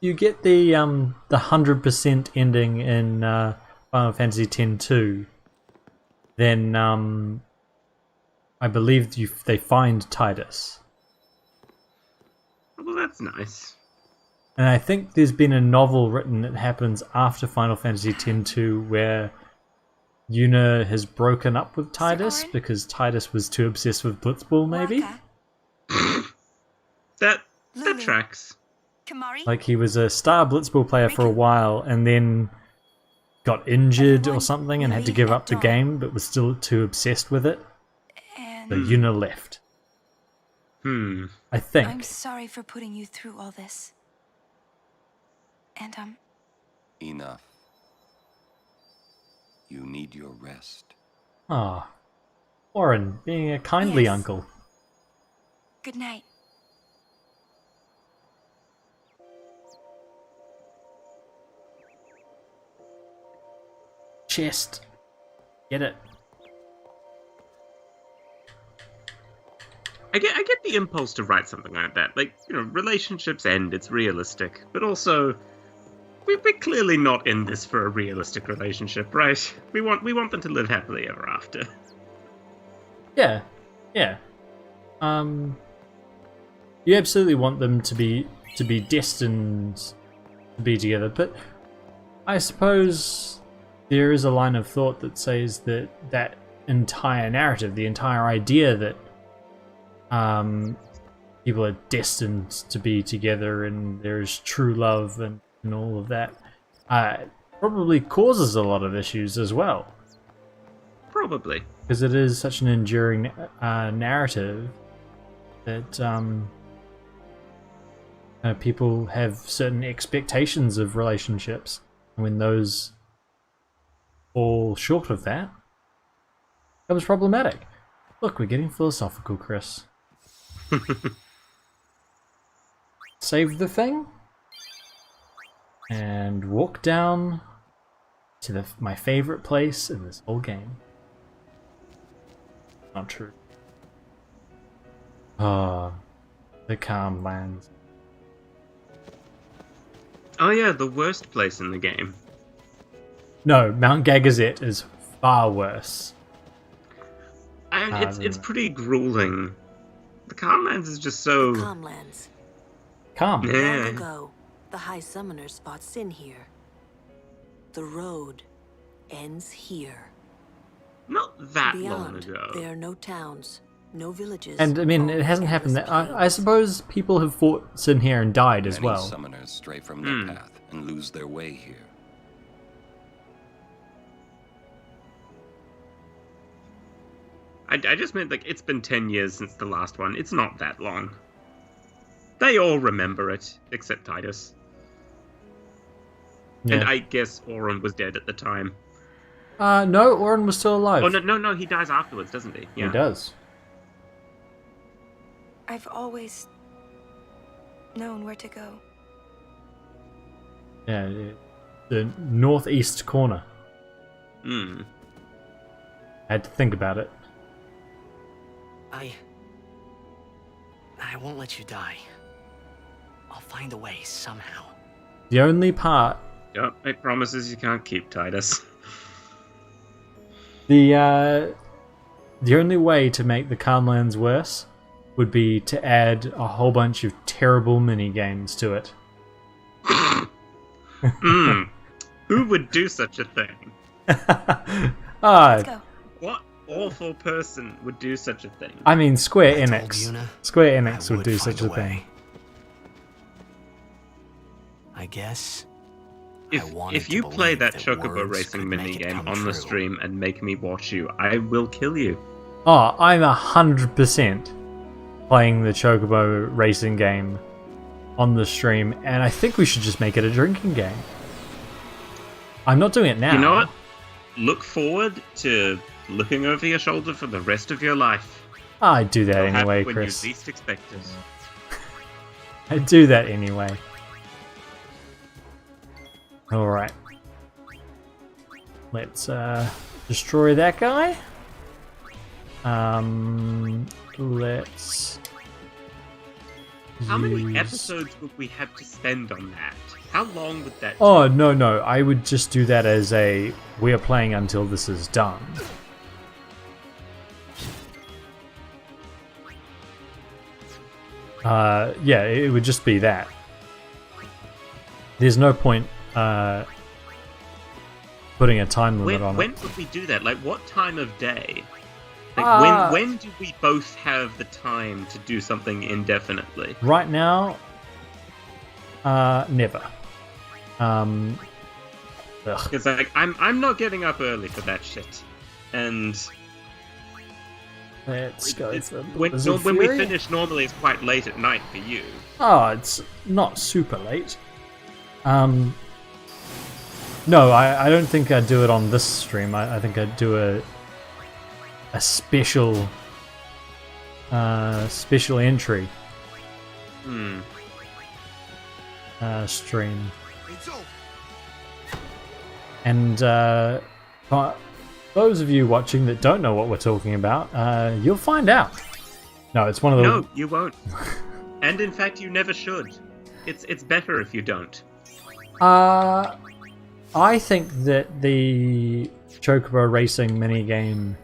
You get the 100% ending in Final Fantasy X-2, then I believe they find Titus. Well, that's nice. And I think there's been a novel written that happens after Final Fantasy X-2 where Yuna has broken up with Titus Orin? because Titus was too obsessed with Blitzball, maybe? Waka, That Lulu. tracks. Kamari? Like he was a star Blitzball player for a while and then got injured or Everyone something and had to leave give at up the dawn. game but was still too obsessed with it. And So Yuna left. Hmm. I think. I'm sorry for putting you through all this. And Enough. You need your rest. Ah. Orin, being a kindly Yes. uncle. good night. Chest. Get it. I get the impulse to write something like that. Like, relationships end, it's realistic. But also, we're clearly not in this for a realistic relationship, right? We want them to live happily ever after. Yeah. Yeah. You absolutely want them to be destined to be together, but I suppose there is a line of thought that says that entire narrative, the entire idea that people are destined to be together and there's true love and all of that, probably causes a lot of issues as well. Probably. Because it is such an enduring narrative that people have certain expectations of relationships. And when those fall short of that, it becomes problematic. Look, we're getting philosophical, Chris. Save the thing and walk down to my favorite place in this whole game. Not true. Ah, the calm lands. Oh yeah, the worst place in the game. No, Mount Gagazet is far worse. And it's pretty grueling. The Calmlands is just so... Calmlands. Calm. Yeah. Long ago, the High Summoners fought Sin here. The road ends here. Not that long Beyond, ago. there are no towns, no villages. And I mean, it only hasn't happened endless that. I plains. suppose people have fought Sin here and died as Many well. summoners stray from their path and lose their way here. I just meant, like, it's been 10 years since the last one. It's not that long. They all remember it, except Titus. Yeah. And I guess Auron was dead at the time. No, Orin was still alive. Oh, no, he dies afterwards, doesn't he? Yeah. He does. I've always known where to go. Yeah, the northeast corner. Hmm. I had to think about it. I won't let you die. I'll find a way somehow. The only part, Don't make promises you can't keep, Titus. the only way to make the Calmlands worse would be to add a whole bunch of terrible mini games to it. Who would do such a thing? Ah, Go. What awful person would do such a thing? I mean, Square I told Enix. Yuna Square I Enix would do find such a way. thing. I guess. If you play that Chocobo Racing minigame on the stream and make me watch you, I will kill you. Oh, I'm 100% playing the Chocobo Racing game on the stream, and I think we should just make it a drinking game. I'm not doing it now. You know what? Look forward to looking over your shoulder for the rest of your life. I do that It'll anyway, happen when Chris. you least expect it. I do that anyway. Alright. Let's destroy that guy. Let's How many use- episodes would we have to spend on that? How long would that Oh, no, I would just do that as a we are playing until this is done. Yeah, it would just be that. There's no point putting a time limit on when it. would we do that? Like, what time of day? Like, Ah. when do we both have the time to do something indefinitely? Right now, never. Ugh. Because like, I'm not getting up early for that shit. And Let's go for when Blizzard we Fury. finish, normally it's quite late at night for you. Oh, it's not super late. No, I don't think I'd do it on this stream. I think I'd do a special special entry stream. And for those of you watching that don't know what we're talking about, you'll find out. No, it's one of the No, you won't. And in fact, you never should. It's better if you don't. I think that the Chocobo Racing minigame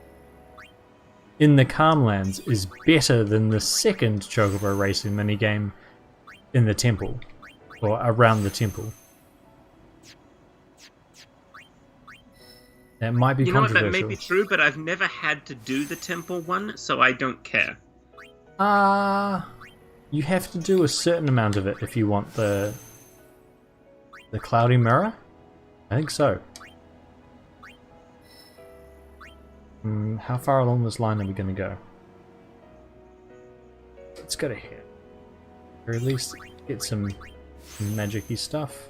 in the Calmlands is better than the second Chocobo Racing minigame in the temple, or around the temple. That might be You know what? That controversial. may be true, but I've never had to do the temple one, so I don't care. You have to do a certain amount of it if you want the cloudy mirror. I think so. How far along this line are we going to go? Let's go to here. Or at least get some magic-y stuff.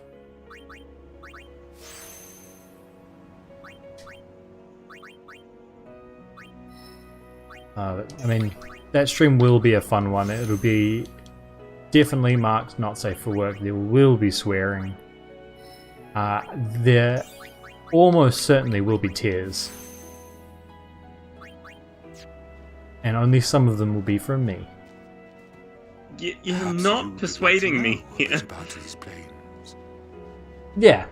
I mean, that stream will be a fun one. It'll be definitely marked not safe for work. There will be swearing. There almost certainly will be tears. And only some of them will be from me. You're Perhaps not you would persuading like to me know a here. bit about these planes. Yeah.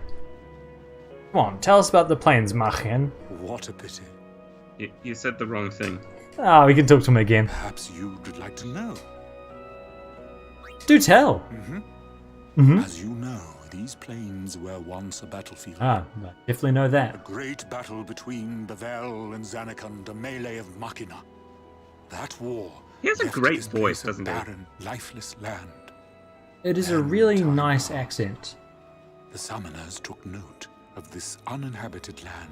Come on, tell us about the planes, Machen. What a pity. You said the wrong thing. Ah, we can talk to him again. Perhaps you'd like to know. Do tell. As you know, these plains were once a battlefield. Ah, I definitely know A that. great battle between Bevelle and Zanarkand, a melee of Machina. That war He has a left great this voice, place a doesn't he? barren, lifeless land. It is a And really time nice passed. accent. The summoners took note of this uninhabited land.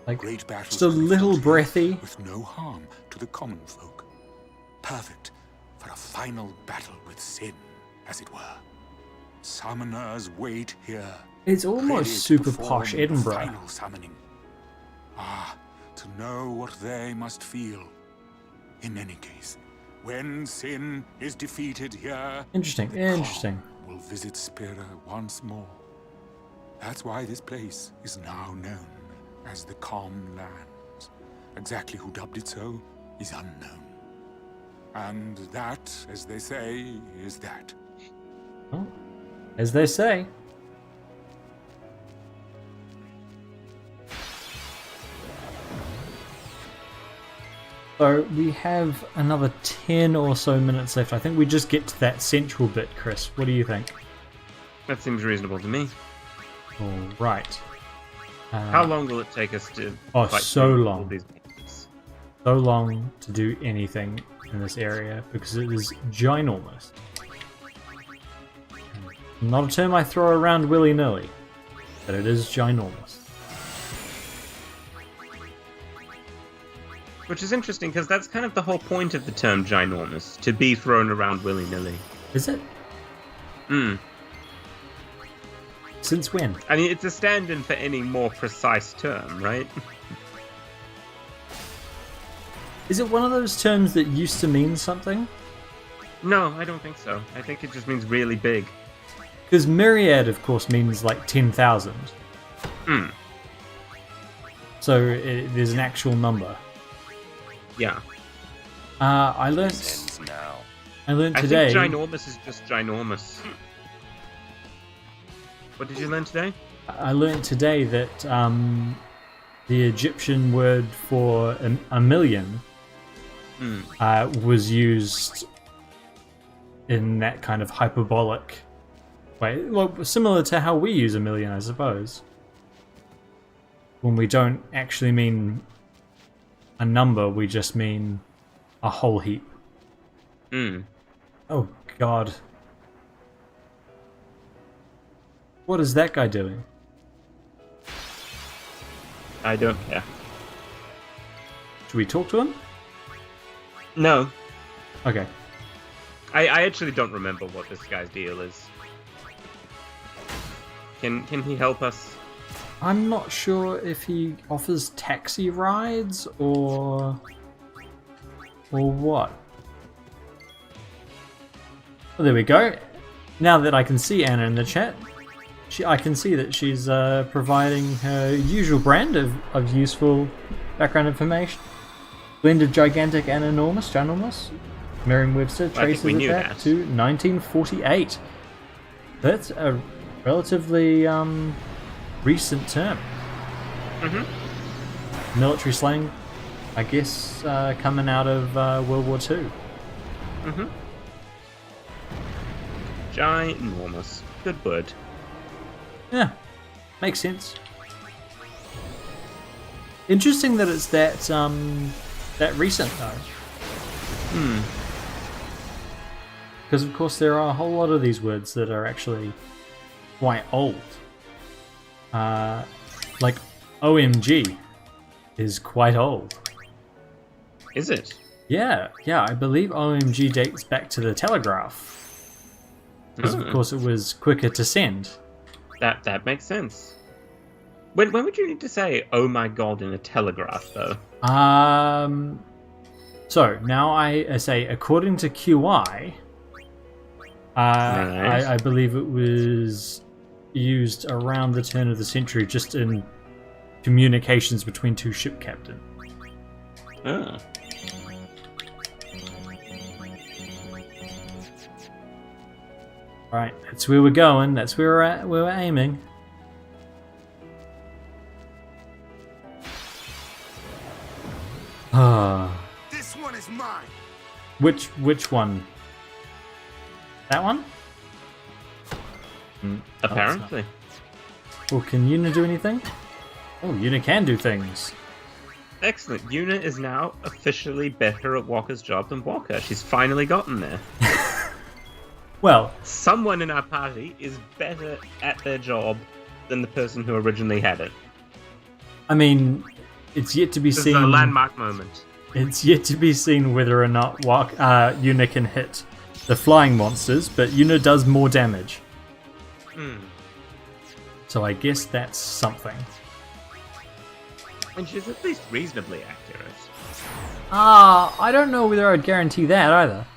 Like, Great battles just a could be little fought here breathy. with no harm to the common folk. Perfect for a final battle with sin, as it were. Summoners wait here. It's ready almost to super perform posh the Edinburgh. Final summoning. Ah, to know what they must feel. In any case, when sin is defeated here, Interesting, the interesting. calm will visit Spira once more. That's why this place is now known as the calm lands. Exactly who dubbed it so is unknown. And that, as they say, is that. Well, as they say. So we have another 10 or so minutes left. I think we just get to that central bit, Chris. What do you think? That seems reasonable to me. All right. How long will it take us to Oh, fight so through long. all these monsters? So long to do anything in this area because it is ginormous. Not a term I throw around willy-nilly, but it is ginormous. Which is interesting because that's kind of the whole point of the term ginormous, to be thrown around willy-nilly. Is it? Hmm. Since when? I mean, it's a stand-in for any more precise term, right? Is it one of those terms that used to mean something? No, I don't think so. I think it just means really big. Because myriad, of course, means like 10,000. Hmm. So there's an actual number. Yeah. I learned I today. think ginormous is just ginormous. What did you learn today? I learned today that the Egyptian word for a million was used in that kind of hyperbolic way, well, similar to how we use a million, I suppose. When we don't actually mean a number, we just mean a whole heap. Oh God. What is that guy doing? I don't care. Should we talk to him? No. Okay. I actually don't remember what this guy's deal is. Can he help us? I'm not sure if he offers taxi rides or what. Well, there we go. Now that I can see Anna in the chat, I can see that she's providing her usual brand of useful background information. Blend of gigantic and enormous, ginormous. Merriam-Webster traces it back to 1948. That's a relatively recent term. Military slang, I guess, coming out of World War II. Ginormous. Good word. Yeah, makes sense. Interesting that it's that recent though. Because of course there are a whole lot of these words that are actually quite old. Like OMG is quite old. Is it? Yeah, I believe OMG dates back to the telegraph. Because of course it was quicker to send. That makes sense. When would you need to say "oh my god" in a telegraph, though? So now I say, according to QI, I believe it was used around the turn of the century, just in communications between two ship captains. Ah. Right, that's where we're going. That's where we're at. Where we're aiming. This one is mine. Which one? That one? Apparently. Well, can Yuna do anything? Oh, Yuna can do things. Excellent. Yuna is now officially better at Walker's job than Walker. She's finally gotten there. Well, someone in our party is better at their job than the person who originally had it. I mean, it's yet to be This seen. is a landmark moment. It's yet to be seen whether or not Yuna can hit the flying monsters, but Yuna does more damage. So I guess that's something. And she's at least reasonably accurate. I don't know whether I'd guarantee that either.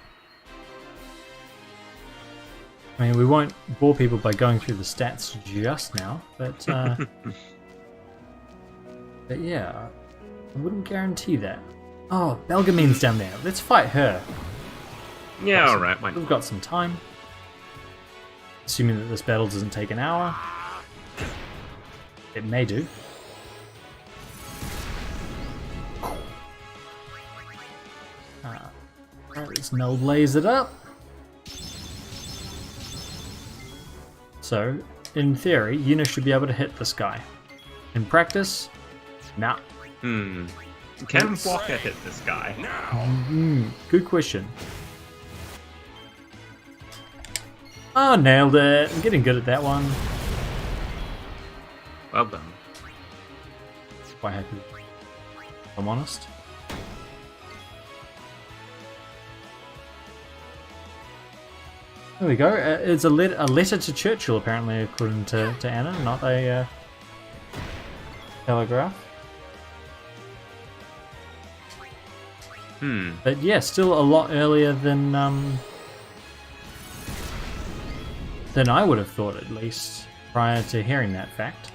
I mean, we won't bore people by going through the stats just now, but But yeah, I wouldn't guarantee that. Oh, Belgamine's down there. Let's fight her. Yeah, alright. We've got some time. Assuming that this battle doesn't take an hour. It may do. Let's null blaze it up. So, in theory, Yuna should be able to hit this guy. In practice, nah. Can Walker hit this guy? Good question. Oh, nailed it. I'm getting good at that one. Well done. Quite happy, if I'm honest. There we go. It's a letter to Churchill, apparently, according to Anna, not a telegraph. But yeah, still a lot earlier than I would have thought, at least, prior to hearing that fact.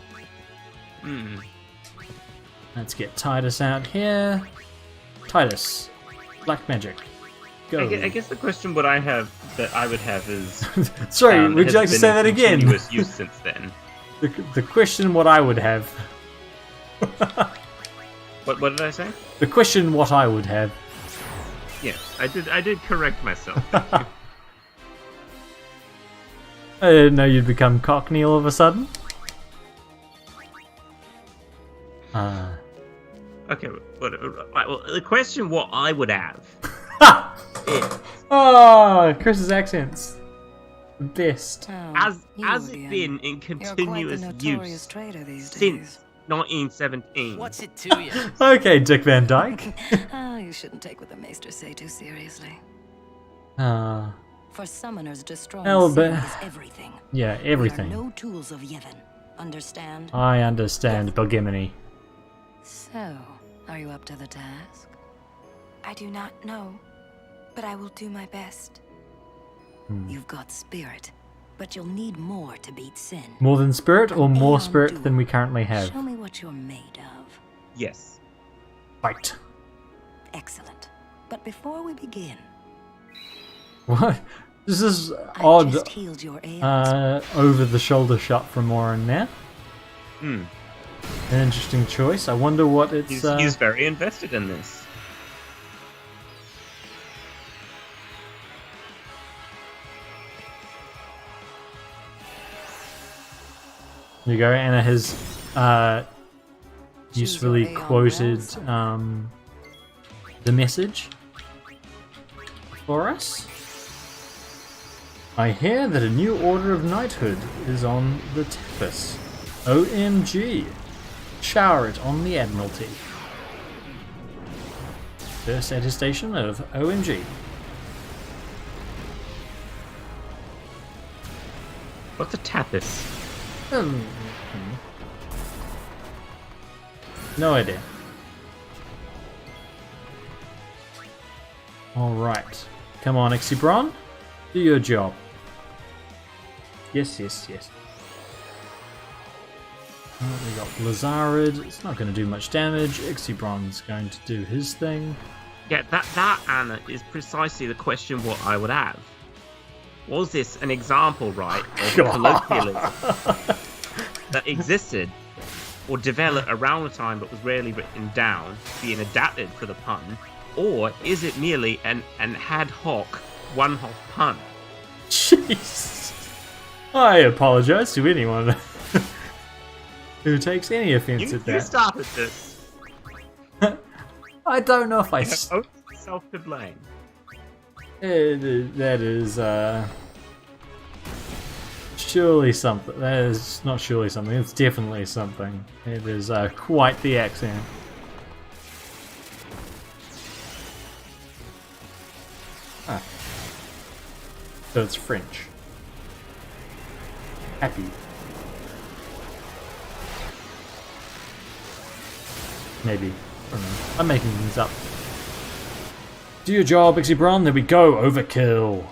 Let's get Titus out here. Titus, black magic, go. I guess the question what I would have is... Sorry, would you like to say that again? Continuous use since then. The question what I would have. What did I say? The question what I would have. Yeah, I did correct myself. I didn't know you'd become Cockney all of a sudden. Okay, well, the question what I would have is... Oh, Chris's accents. The best. Has it been in continuous use since 1917? What's it to you? Okay, Dick Van Dyke. You shouldn't take what the Maester say too seriously. For summoners, destroying but... is everything. Yeah, everything. We are no tools of Yevon. Understand? I understand, Belgimini. So, are you up to the task? I do not know, but I will do my best. You've got spirit, but you'll need more to beat sin. More than spirit, or more spirit than we currently have? Show me what you're made of. Yes. Fight. Excellent. But before we begin... What? This is odd. Just healed your ailments. Over-the-shoulder shot from Warren there. An interesting choice. I wonder what it's... He's very invested in this. There you go. Anna has usefully quoted the message for us. I hear that a new order of knighthood is on the tapis. OMG. Shower it on the Admiralty. First attestation of OMG. What's a tapis? No idea. Alright. Come on, Exibron. Do your job. Yes, yes, yes. Oh, we got Blizzard. It's not going to do much damage. Exibron's going to do his thing. Yeah, that Anna, is precisely the question what I would have. Was this an example, right, of colloquialism that existed or developed around the time but was rarely written down, being adapted for the pun, or is it merely an ad hoc, one-off pun? Jeez. I apologize to anyone who takes any offense at that. You started this. I don't know if I... You have only yourself to blame. That is, surely something. That is not surely something, it's definitely something. It is quite the accent. Ah. So it's French. Happy. Maybe. I don't know. I'm making things up. Do your job, Exibron. There we go. Overkill.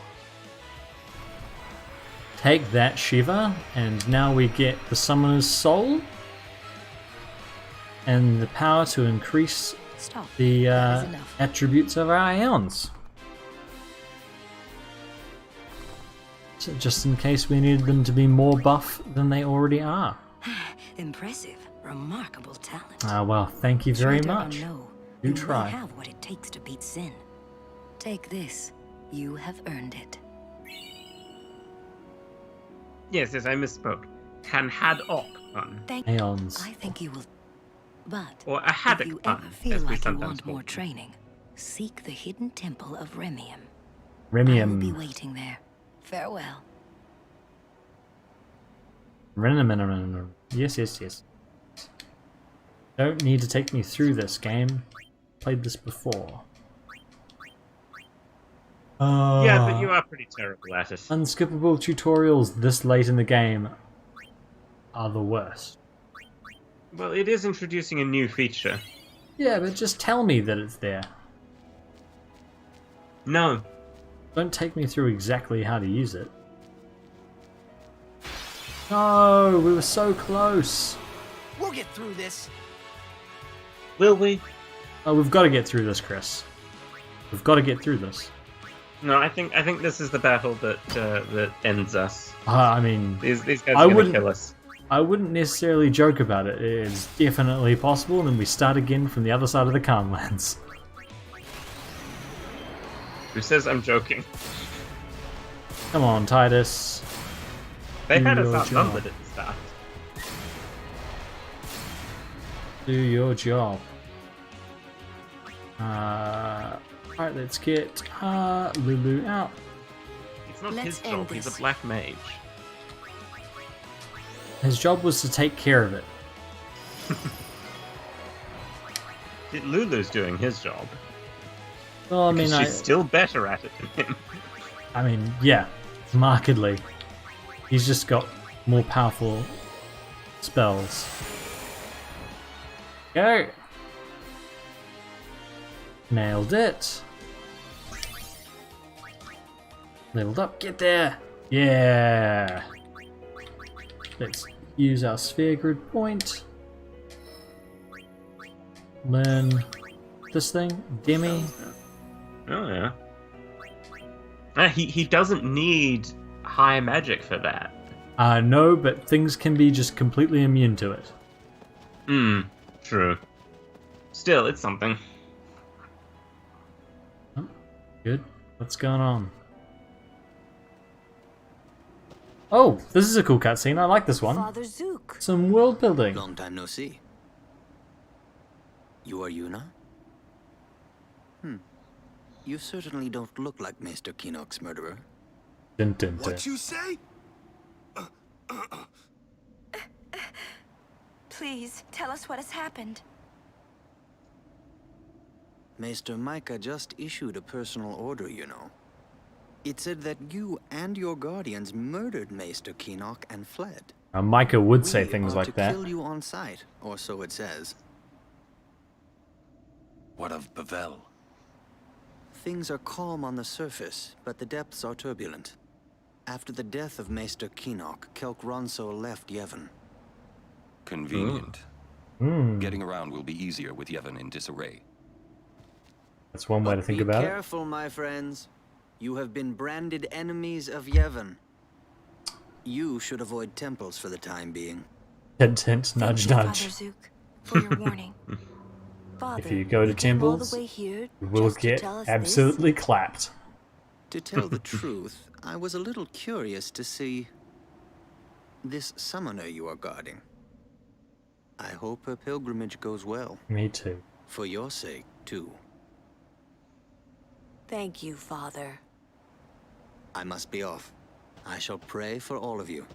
Take that, Shiva. And now we get the Summoner's Soul. and the power to increase Stop. the That is enough. attributes of our Aeons. So just in case we needed them to be more buff than they already are. Impressive. Remarkable talent. Ah, well, thank you very Traitor or much. no, Do you try. will have what it takes to beat sin. Take this. You have earned it. Yes, I misspoke. Can had ok pun. Aeons. I think you will. But Or a haddock if you pun, ever feel as we like you sometimes want call more them. training, seek the hidden temple of Remium. I will be Remium. waiting there. Farewell. Remium. Yes. Don't need to take me through this game. Played this before. Yeah, but you are pretty terrible at it. Unskippable tutorials this late in the game are the worst. Well, it is introducing a new feature. Yeah, but just tell me that it's there. No. Don't take me through exactly how to use it. No, we were so close. We'll get through this. Will we? Oh, we've got to get through this, Chris. We've got to get through this. No, I think this is the battle that that ends us. I mean, These guys I are gonna wouldn't- kill us. I wouldn't necessarily joke about it. It's definitely possible, and then we start again from the other side of the Calmlands. Who says I'm joking? Come on, Titus. They had Do us your outnumbered job. at the start. Do your job. Alright, let's get Lulu out. It's not Let's his end job, he's this. a black mage. His job was to take care of it. Lulu's doing his job. Well, I mean, She's still better at it than him. I mean, yeah, markedly. He's just got more powerful spells. Go! Nailed it. Leveled up. Get there! Yeah! Let's use our sphere grid point. Learn this thing. Demi. Oh yeah. He doesn't need high magic for that. No, but things can be just completely immune to it. True. Still, it's something. Good. What's going on? Oh, this is a cool cutscene. I like this one. Father Zook. Some world building. Long time no see. You are Yuna? You certainly don't look like Mr. Kinnock's murderer. Dun, dun, dun. What you say? Please, tell us what has happened. Maester Micah just issued a personal order, you know. It said that you and your guardians murdered Maester Kinnock and fled. Micah would say We things are like to that. kill you on sight, or so it says. What of Bevelle? Things are calm on the surface, but the depths are turbulent. After the death of Maester Kinnock, Kelk Ronso left Yevon. Convenient. Hmm, Getting around will be easier with Yevon in disarray. that's one way to think Be about it. careful, my friends. You have been branded enemies of Yevon. You should avoid temples for the time being. Hint, hint, nudge, Thank you, nudge. Father Zook, for your warning. Father, If you go to came all temples, the way here You will just to get tell us absolutely clapped. To tell the truth, I was a little curious to see this summoner you are guarding. I hope her pilgrimage goes well. Me too. For your sake, too. Thank you, Father. I must be off. I shall pray for all of you.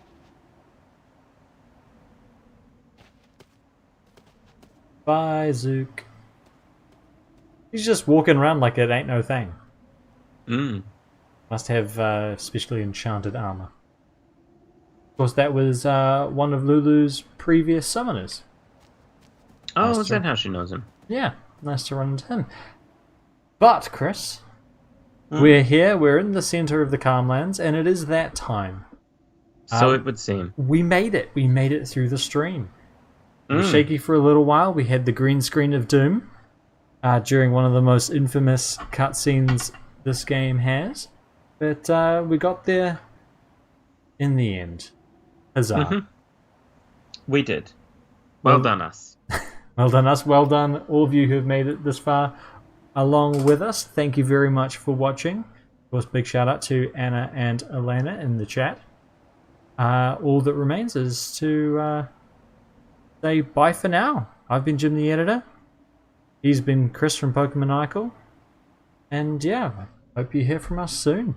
Bye, Zook. He's just walking around like it ain't no thing. Must have specially enchanted armor. Of course, that was one of Lulu's previous summoners. Oh, Nice is to- that how she knows him? Yeah, nice to run into him. But, Chris, we're here, we're in the center of the Calmlands, and it is that time. So it would seem. We made it through the stream. It was shaky for a little while. We had the green screen of Doom during one of the most infamous cutscenes this game has. But we got there in the end. Huzzah. We did. Well done, us. Well done, us. Well done, all of you who have made it this far along with us. Thank you very much for watching. Of course, big shout out to Anna and Elena in the chat. All that remains is to say bye for now. I've been Jim the Editor. He's been Chris from Pokemaniacal. And yeah, hope you hear from us soon.